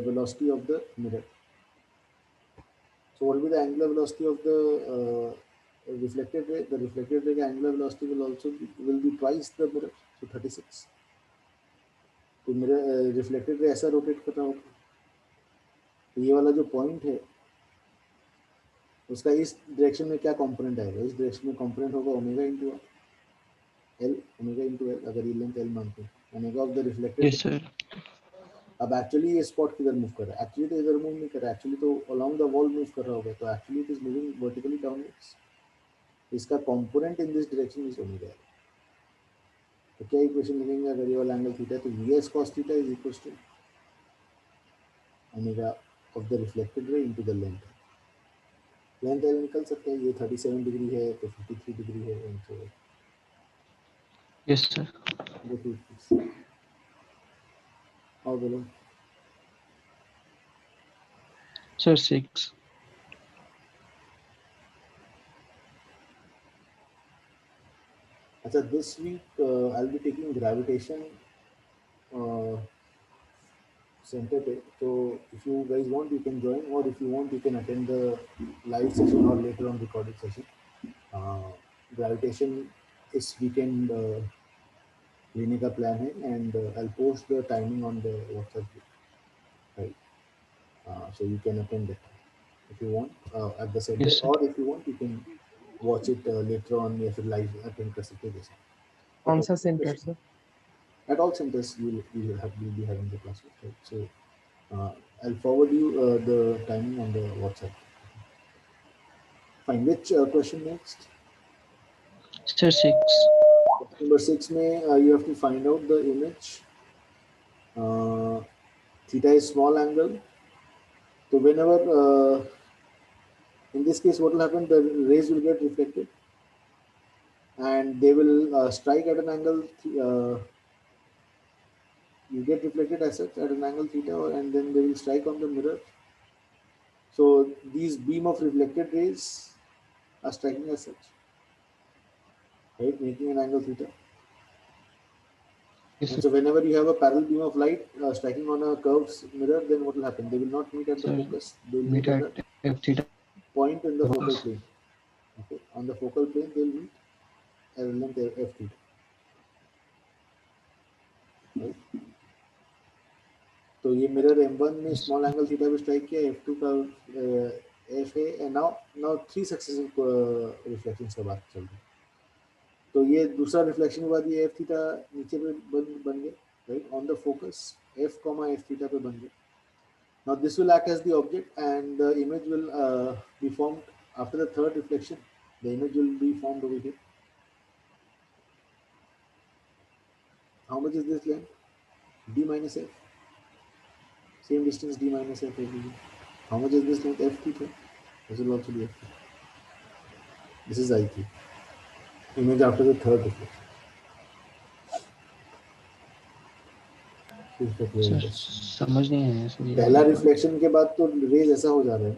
velocity of the mirror. So what will be the angular velocity of the reflected ray? The reflected ray angular velocity will also be twice the mirror, so 36. तो mirror reflected ray ऐसा rotate कर रहा होगा. तो ये वाला जो point है उसका इस डायरेक्शन में क्या कंपोनेंट आएगा? इस डायरेक्शन में कंपोनेंट होगा omega into L. Omega into L, अगर ये लेंथ एल मानते हैं, omega of the reflected. Yes sir. अब एक्चुअली ये स्पॉट किधर मूव कर रहा है? एक्चुअली तो इधर मूव नहीं कर रहा है, एक्चुअली तो अलोंग द वॉल मूव कर रहा होगा. तो actually it is moving vertically downwards. इसका component in this direction is omega L. तो क्या इक्वेशन लिखेंगे अगर ये वाला एंगल थीटा है? तो we S cos theta is equal to omega of the reflected ray into the length. Length L निकल सकता है, ये 37 डिग्री है तो 53 डिग्री है. And so yes sir. Go to please. और बोलो. सर 6. अच्छा, this week I'll be taking gravitation center पे. So if you guys want, you can join, or if you want, you can attend the live session or later on recorded session. Gravitation इस weekend लेने का plan है, and I'll post the timing on the WhatsApp group. Right. So you can attend it if you want at the center, Yes, sir. or if you want, you can watch it later on या फिर live attend कर सकते हो जैसे. कौन सा centre sir? At all centers you'll be having the classes, right? So I'll forward you the timing on the WhatsApp. Fine. Which question next? Sir 6. Number 6 में you have to find out the image. Theta is small angle. So whenever in this case what will happen, the rays will get reflected and they will strike at an angle. You get reflected as such at an angle theta, and then they will strike on the mirror. So these beam of reflected rays are striking as such, right, making an angle theta. Yes, And sir. so whenever you have a parallel beam of light striking on a curved mirror, then what will happen? They will not meet at the Sir, focus. They will meet meet at at the f theta point in the focal focus. plane. Okay, on the focal plane they will meet at a length f theta. Right? तो ये mirror M1 में Yes. Small angle theta पे strike किया, F2 का F है, and now 3 successive reflections का बात चल रही है. तो ये दूसरा रिफ्लेक्शन के बाद ये F थीटा नीचे पे बन गए, right, on the focus F, F theta पे बन गए. Now this will act as the object and the image will be formed after the third reflection. The image will be formed over here. How much is this length? D minus F. Same distance D minus F over here. How much is this length? F theta. This will also be F theta. This is I3. Image after the third reflection. Sir समझ नहीं आया sir ये पहला वाला part. Reflection के बाद तो raise ऐसा हो जा रहा है,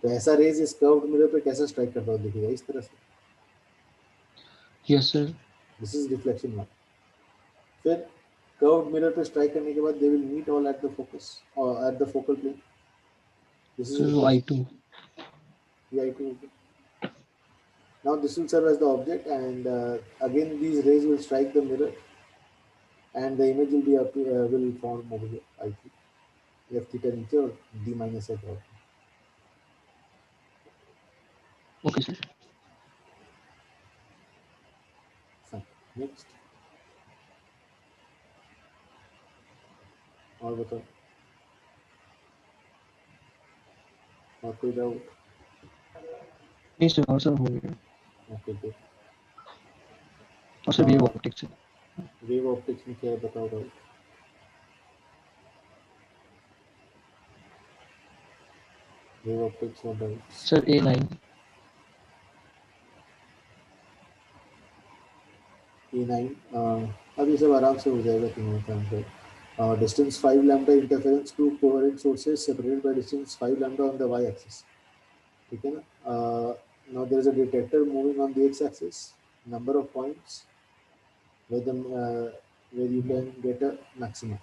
तो ऐसा रेज इस कर्व्ड मिरर पे कैसे स्ट्राइक करता है देखिएगा इस तरह से. Yes, sir. This is reflection 1. फिर कर्व्ड मिरर पे स्ट्राइक करने के बाद they will meet all at the focus और at the focal plane. This is Sir, reflection I2. I2. Now this will serve as the object, and again these rays will strike the mirror and the image will be will form over here. I3 F theta नीचे और D minus F out. Okay, sir. Fine. Next. और बताओ, और कोई doubt? नहीं sir, और sir हो गया. Okay good. और sir wave optics. Wave optics में क्या है बताओ डाउट? वेव ऑप्टिक्स और डाउट? Sir A9. A9 अब ये सब आराम से हो जाएगा तीनों का answer. Distance 5 lambda interference to coherent sources separated by distance 5 lambda on the y axis. ठीक है ना. Now there is a detector moving on the x axis. Number of points where you can get a maximum.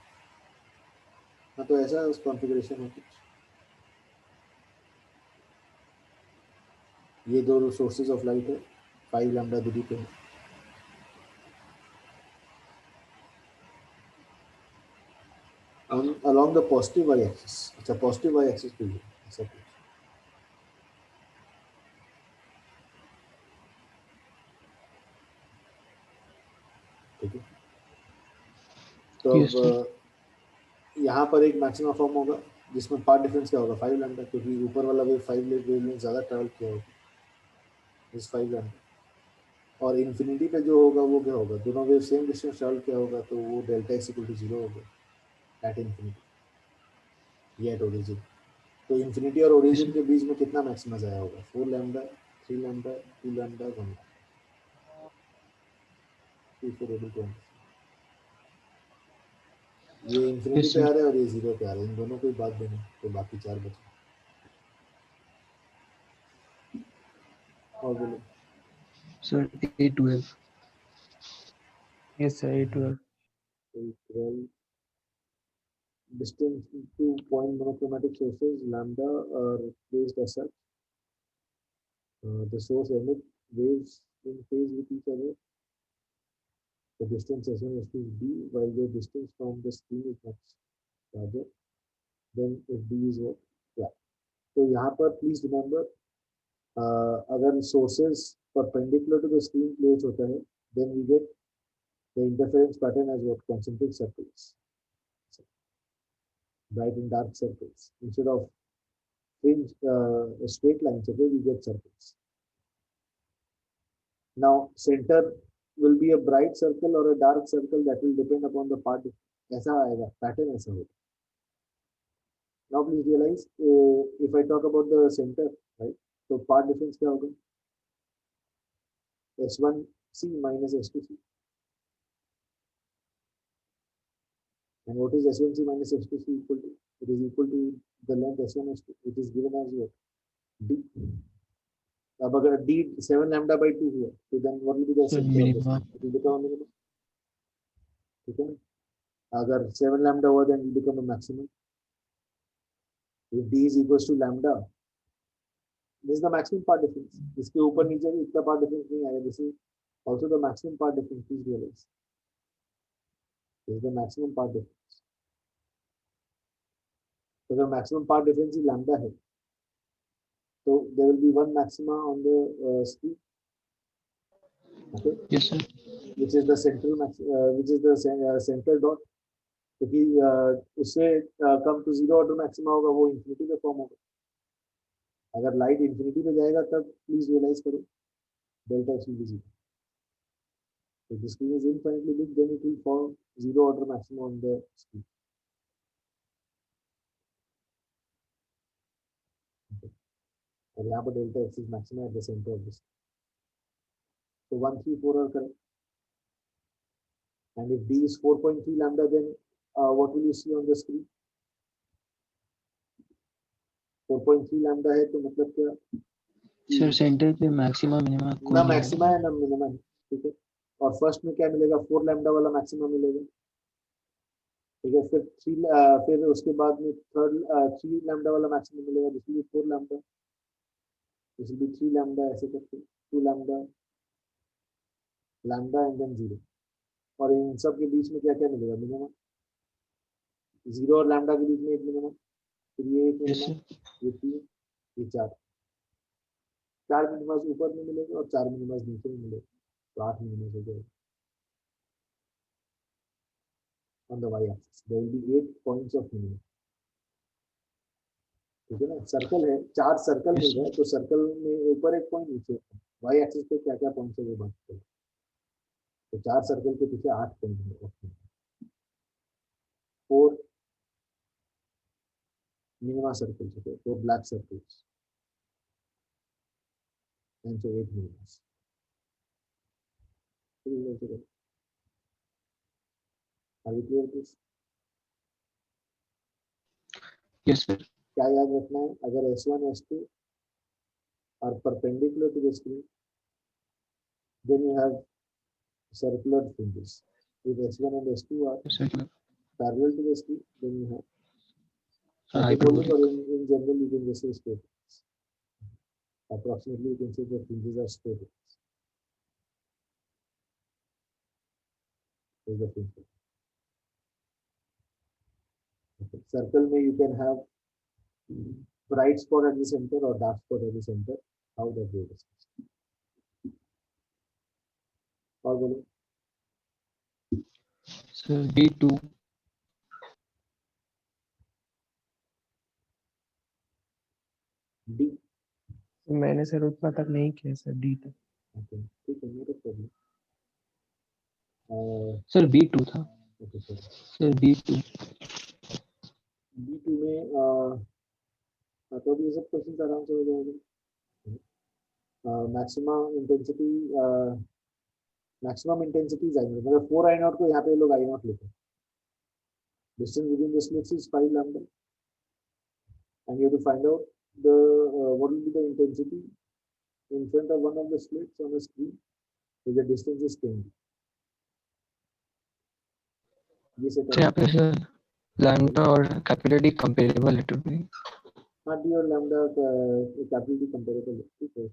हाँ तो ऐसा उस configuration है कुछ. ये दो सोर्सेज ऑफ लाइट है 5 लैम्डा दूरी पे है. along the positive y axis. अच्छा पॉजिटिव y axis पे है ऐसा कुछ. ठीक है. तो Yes, sir. अब यहाँ पर एक मैक्सिमम फॉर्म होगा जिसमें पार्ट डिफरेंस क्या होगा 5 लैम्डा, क्योंकि ऊपर वाला वेव 5 वेवलेंथ ज़्यादा ट्रैवल किया होगा इस 5 लैम्डा. और इन्फिनिटी पे जो होगा वो क्या होगा, दोनों वेव सेम डिस्टेंस ट्रैवल किया होगा तो वो डेल्टा एक्स इक्वल टू 0 होगा एट इन्फिनिटी या एट ओरिजिन. तो इन्फिनिटी और ओरिजिन के बीच में कितना मैक्सिमस आया होगा? 4 लैम्डा, 3 लैम्डा, 2 लैम्डा, 1 लैम्डा. ये इन्फिनिटी Yes, पे sir. आ रहा है और ये 0 पे आ रहा है. इन दोनों को ही बात देनी तो बाकी 4 बचे. और बोलो. Sir A12. Yes, sir. A12. 12 distance to point monochromatic sources lambda are placed as such. The source emit waves in phase with each other. The distance S1 S2 is d, while the distance from the screen is much larger. Then if d is what? Yeah. तो यहाँ पर please remember अगर sources perpendicular to the screen place होता है, then we get the interference pattern as what? Concentric circles, bright and dark circles. Instead of fringe straight lines, okay, we get circles. Now center will be a bright circle or a dark circle, that will depend upon the part. ऐसा आएगा pattern ऐसा होगा. Now please realize if I talk about the center, right, so part difference क्या होगा? S1C minus S2C. And what is S1C minus S2C equal to? It is equal to the length S1 S2. It is given as what? D. अब अगर D 7 lambda by 2 हुआ, so then what will be the Sir, center of the minimum. screen? It will become a minimum. ठीक है ना. अगर 7 lambda हुआ then it will become a maximum. If d is equals to lambda, this is the maximum part difference. इसके ऊपर नीचे भी इतना part difference नहीं आएगा. This is also the maximum part difference. Please realize this is the maximum part difference. So the maximum part difference is lambda है. So there will be one maxima on the screen. Okay. Yes, sir. Which is the central dot. क्योंकि उससे कम to zero order maxima होगा वो infinity में form होगा. अगर light infinity पे जाएगा तब please realize करो delta x will be zero. If the screen is infinitely big, then it will form zero order maxima on the screen. Okay. और यहाँ पर delta x is maxima at the center of this. So 1, 3, 4 are correct. And if d is 4.3 lambda, then what will you see on the screen? 4.3 lambda है तो मतलब क्या? Sir centre पे maximum minima ना maxima है ना minima है. ठीक है. और फर्स्ट में क्या मिलेगा? 4 लैम्डा वाला मैक्सिमा मिलेगा. ठीक है. फिर उसके बाद में थर्ड 3 लैम्डा वाला मैक्सिमा मिलेगा. This will B 4 lambda, this will B 3 lambda, ऐसे करके 2 लैम्डा, लैम्डा एंड देन 0. और इन सब के बीच में क्या क्या मिलेगा? मिनिमम 0 और लैम्डा के बीच में एक मिनिमम, फिर ये एक मिनिमम, ये 3, ये 4. 4 मिनिमस ऊपर में मिलेंगे और 4 मिनिमस नीचे में मिलेंगे. तो 8 मिनिमस हो जाएगा. On the y-axis there will be 8 points of minimum. ठीक है ना. सर्कल है, 4 सर्कल मिल रहा है तो सर्कल में ऊपर एक पॉइंट नीचे. वाई एक्सिस पे क्या क्या पॉइंट्स है वो बात करें. तो 4 सर्कल के पीछे 8 पॉइंट है. 4 मिनिमा सर्कल्स होते हैं, 4 black circles and so 8 मिनिमास. Are we clear this? Yes, sir. क्या याद रखना है? अगर S1 S2 are perpendicular to the screen, then you have circular fringes. If S1 and S2 are Circular. parallel to the screen, then you have Hyperbolic. or in general you can just say straight lines. Approximately you can say the fringes are straight lines. Is the fringe. Okay. Circle में you can have bright spot at the center or dark spot at the center. How that we discuss. और बोलो. Sir D2. D. मैंने sir उतना तक नहीं किया sir D तक. Okay. ठीक है, मेरा प्रॉब्लम. सर B2 था. Okay, sir. Sir B2. B2 में तो ये सब क्वेश्चन आराम से हो जाएगा. मैक्सिमम इंटेंसिटी जाएंगे. मतलब 4 I0 को यहाँ पे लोग I0 लेते हैं. Distance within the slits is 5 lambda, and you have to find out the what will be the intensity in front of one of the slits on the screen if the distance is 10. Yes, sir यहाँ पे sir lambda और capital D comparable है to be. हाँ, D और lambda capital D comparable है. ठीक है.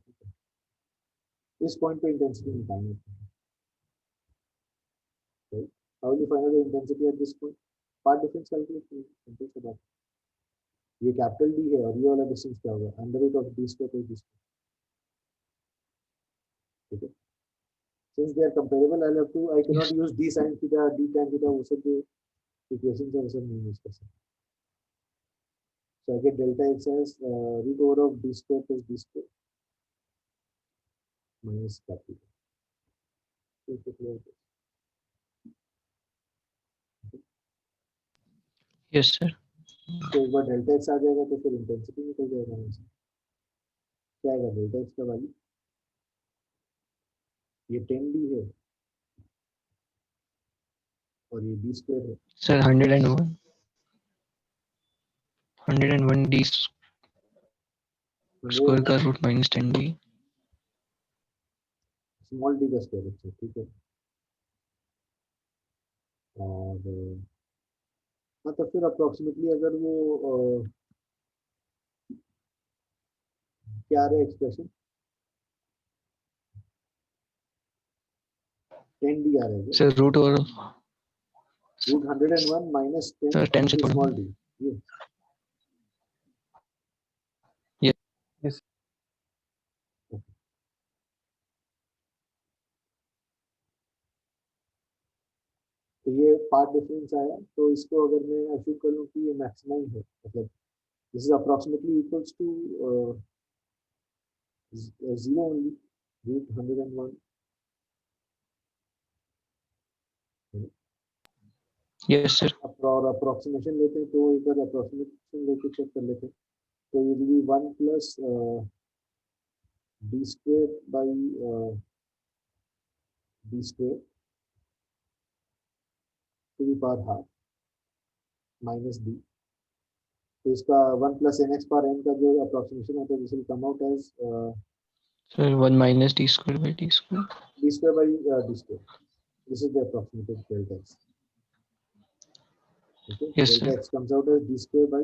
इस पॉइंट पे इंटेंसिटी निकालनी है. Right? How will you find out the intensity at this point? Part difference calculate करिए. सिंपल सा बात. ये कैपिटल डी है और ये वाला डिस्टेंस क्या होगा? Under root of D square plus D square. ठीक है. Since they are comparable, I cannot use d sin theta, d tan theta. वो सब जो equations है वो सब नहीं use कर सकते. So I get delta x as root over of d square plus d square minus capital. Yes sir. तो एक बार डेल्टा एक्स आ जाएगा तो फिर इंटेंसिटी निकल जाएगा. क्या आएगा डेल्टा एक्स का वैल्यू? ये 10d है और ये d स्क्वायर है. सर 101 डी स्क्वायर का root minus 10d. Small d का स्क्वायर है. ठीक है. और हाँ, तो फिर अप्रोक्सीमेटली अगर वो क्या आ रहा है एक्सप्रेशन 10d आ रहा है सर रूट और रूट 101 माइनस 10 सर 10 से इंटू थोड़ा स्मॉल डी ये yes तो ये पार्ट डिफरेंस आया तो इसको अगर मैं अज्यूम कर लूँ कि ये मैक्सिमम है मतलब this is approximately equals to 0 only root 101 yes sir और अप्रोक्सीमेशन लेते हैं तो एक बार अप्रोक्सीमेशन लेके चेक कर लेते हैं तो ये भी 1 plus D square by D square to the power half minus D तो इसका 1 plus N X power N का जो अप्रोक्सीमेशन होता है this will come out as sir 1 minus T square by T square D square by D square this is the approximated delta x okay yes delta sir x comes out as d square by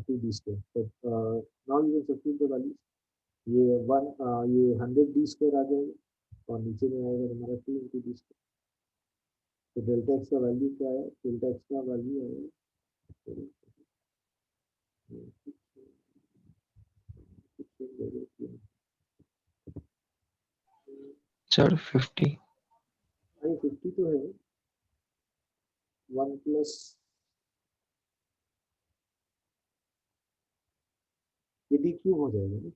2d square so now you can substitute the values ये 1 ये 100 d square आ जाएगा और नीचे में आएगा हमारा 2 into d square तो delta x का वैल्यू क्या है डेल्टा x का वैल्यू है सर 50 अरे 50 तो है 1 प्लस ये d क्यूब हो जाएगा ना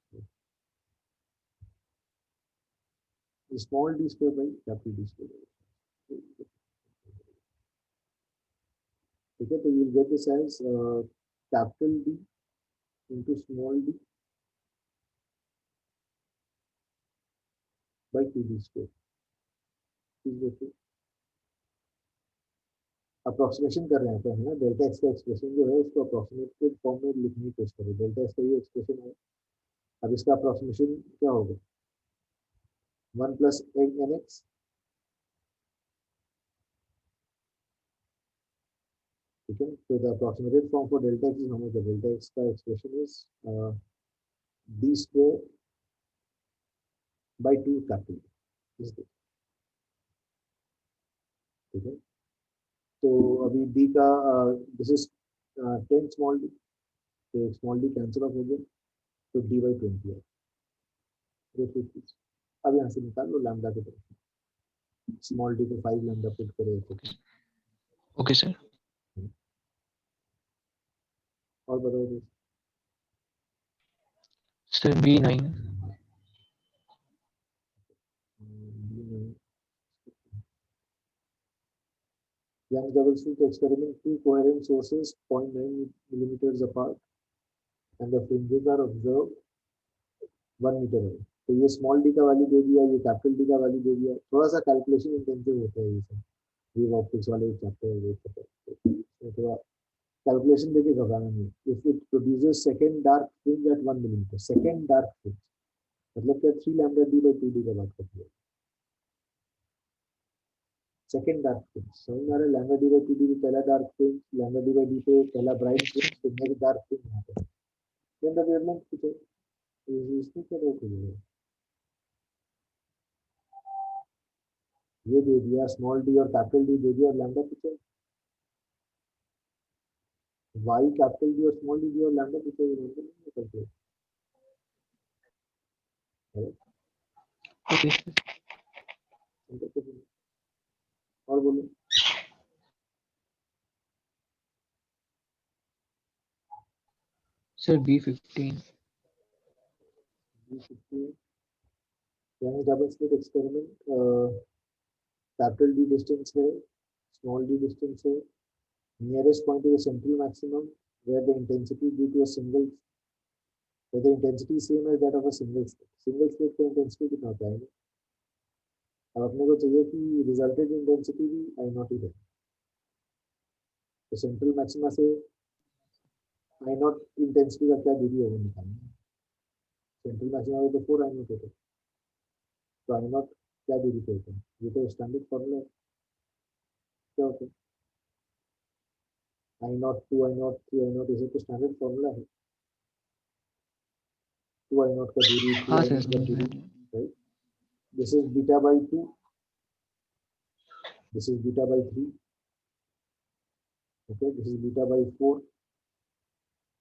small D square by capital D square ठीक है तो you get this as capital D into small d by 2d square is equal to approximation कर रहे हैं तो है ना डेल्टा एक्स का एक्सप्रेशन जो है उसको अप्रोक्सीमेटेड फॉर्म में लिखने की कोशिश करें डेल्टा एक्स का ये एक्सप्रेशन है अब इसका अप्रोक्सीमेशन क्या होगा 1 प्लस एन एक्स ठीक है तो the approximated form for delta X is how much delta X का expression is D square by 2 capital ठीक है तो अभी डी का दिस इज 10 स्मॉल डी तो स्मॉल डी कैंसिल ऑफ हो गया तो डी बाई 20 है अब यहाँ से निकाल लो लैम्डा की तरफ स्मॉल डी को 5 लैम्डा पुट करो तो ओके सर और बताओ तो sir B9 Young double slit experiment two coherent sources 0.9 millimeters apart and the fringes are observed 1 meter away. तो ये स्मॉल डी का वैल्यू दे दिया ये कैपिटल डी का वैल्यू दे दिया थोड़ा सा कैलकुलेशन इंटेंसिव होता है ये सब वेव ऑप्टिक्स वाले चैप्टर थोड़ा कैलकुलेशन देके घबराना नहीं if it produces second dark fringe at 1 millimetre second dark fringe मतलब क्या 3 लैम्डा डी बाई 2 डी का बात करते हैं सेकंड डार्क फ्रिंज समझ में आ रहा है लैम्डा डी बाई 2 डी पहला dark fringe lambda D by D पे पहला ब्राइट फ्रिंज फिर नेक्स्ट डार्क फ्रिंज यहाँ पे देन द वेवलेंथ कुछ है इसमें क्या रोक है ये दे दिया स्मॉल डी और कैपिटल डी दे दिया और लैम्डा कुछ है वाई कैपिटल डी और स्मॉल डी दिया और लैम्डा कुछ है नहीं करते ओके और बोलो सर B15 यानी double slit experiment capital D distance है स्मॉल डी डिस्टेंस है nearest point is the central maximum where the intensity due to a single where the intensity is same as that of a single slit का intensity कितना होता है अब अपने को चाहिए कि रिजल्टेड इंटेंसिटी भी आई नॉट ही है तो सेंट्रल मैक्सिमा से आई नॉट इंटेंसिटी का क्या दूरी होगा निकालना सेंट्रल मैक्सिमा तो 4 आई नॉट होता है तो आई नॉट क्या दूरी पे होता है ये तो स्टैंडर्ड फॉर्मूला क्या होता है I naught, 2 I naught, 3 I naught, इसे तो स्टैंडर्ड फॉर्मूला है. 2 I naught का दूरी, 3 हाँ I सर naught का समझ दूरी, गए. right? This is beta by 2. This is beta by 3. Okay, this is beta by 4.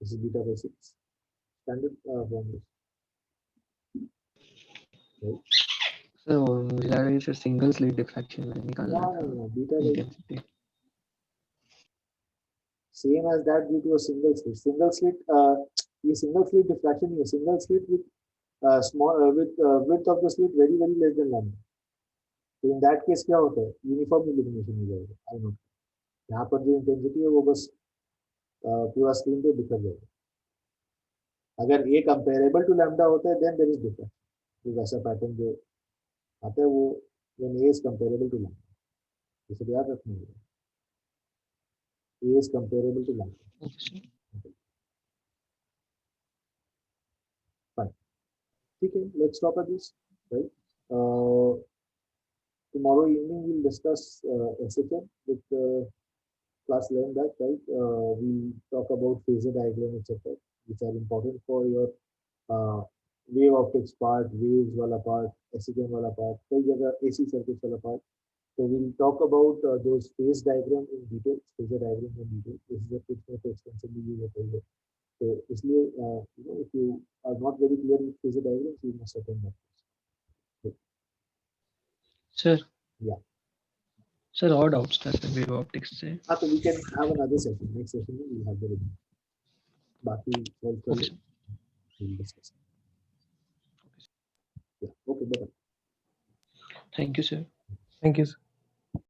This is beta by 6. Standard formulas. Right? Sir वो मुझे लगा कि सर सिंगल स्लिट डिफ्रैक्शन में निकालना था No, beta by intensity. same as that due to a single slit. Single slit, ये single slit diffraction है. Single slit with small with width of the slit very less than lambda. तो in that case क्या होता है? Uniform illumination हो जाएगा. I know. यहाँ पर जो intensity है वो बस पूरा स्क्रीन पे दिखा जाएगा. अगर A comparable to lambda होता है then there is difference. तो वैसा पैटर्न जो आता है वो when A is comparable to lambda. इसे याद रखना होगा. A is comparable to lambda. Okay, Fine. Okay, let's stop at this. Right. Tomorrow evening we'll discuss SHM with class 11 that, right? We'll talk about phasor diagram, etc., which are important for your wave optics part, waves wala part, SHM wala part, कई जगह AC circuits wala part. So we'll talk about those phase diagram in detail, phasor diagram in detail. This is a pitch more extensively used over. So इसलिए if you are not very clear with phasor diagrams, you must attend that. sir. Yeah. Sir, और doubts था sir wave optics से. So we can have another session. Next session we'll have the review. बाकी solve कर Okay, low, sir. we'll discuss. Yeah. Okay. Bye. Thank you, sir. Thank you, sir.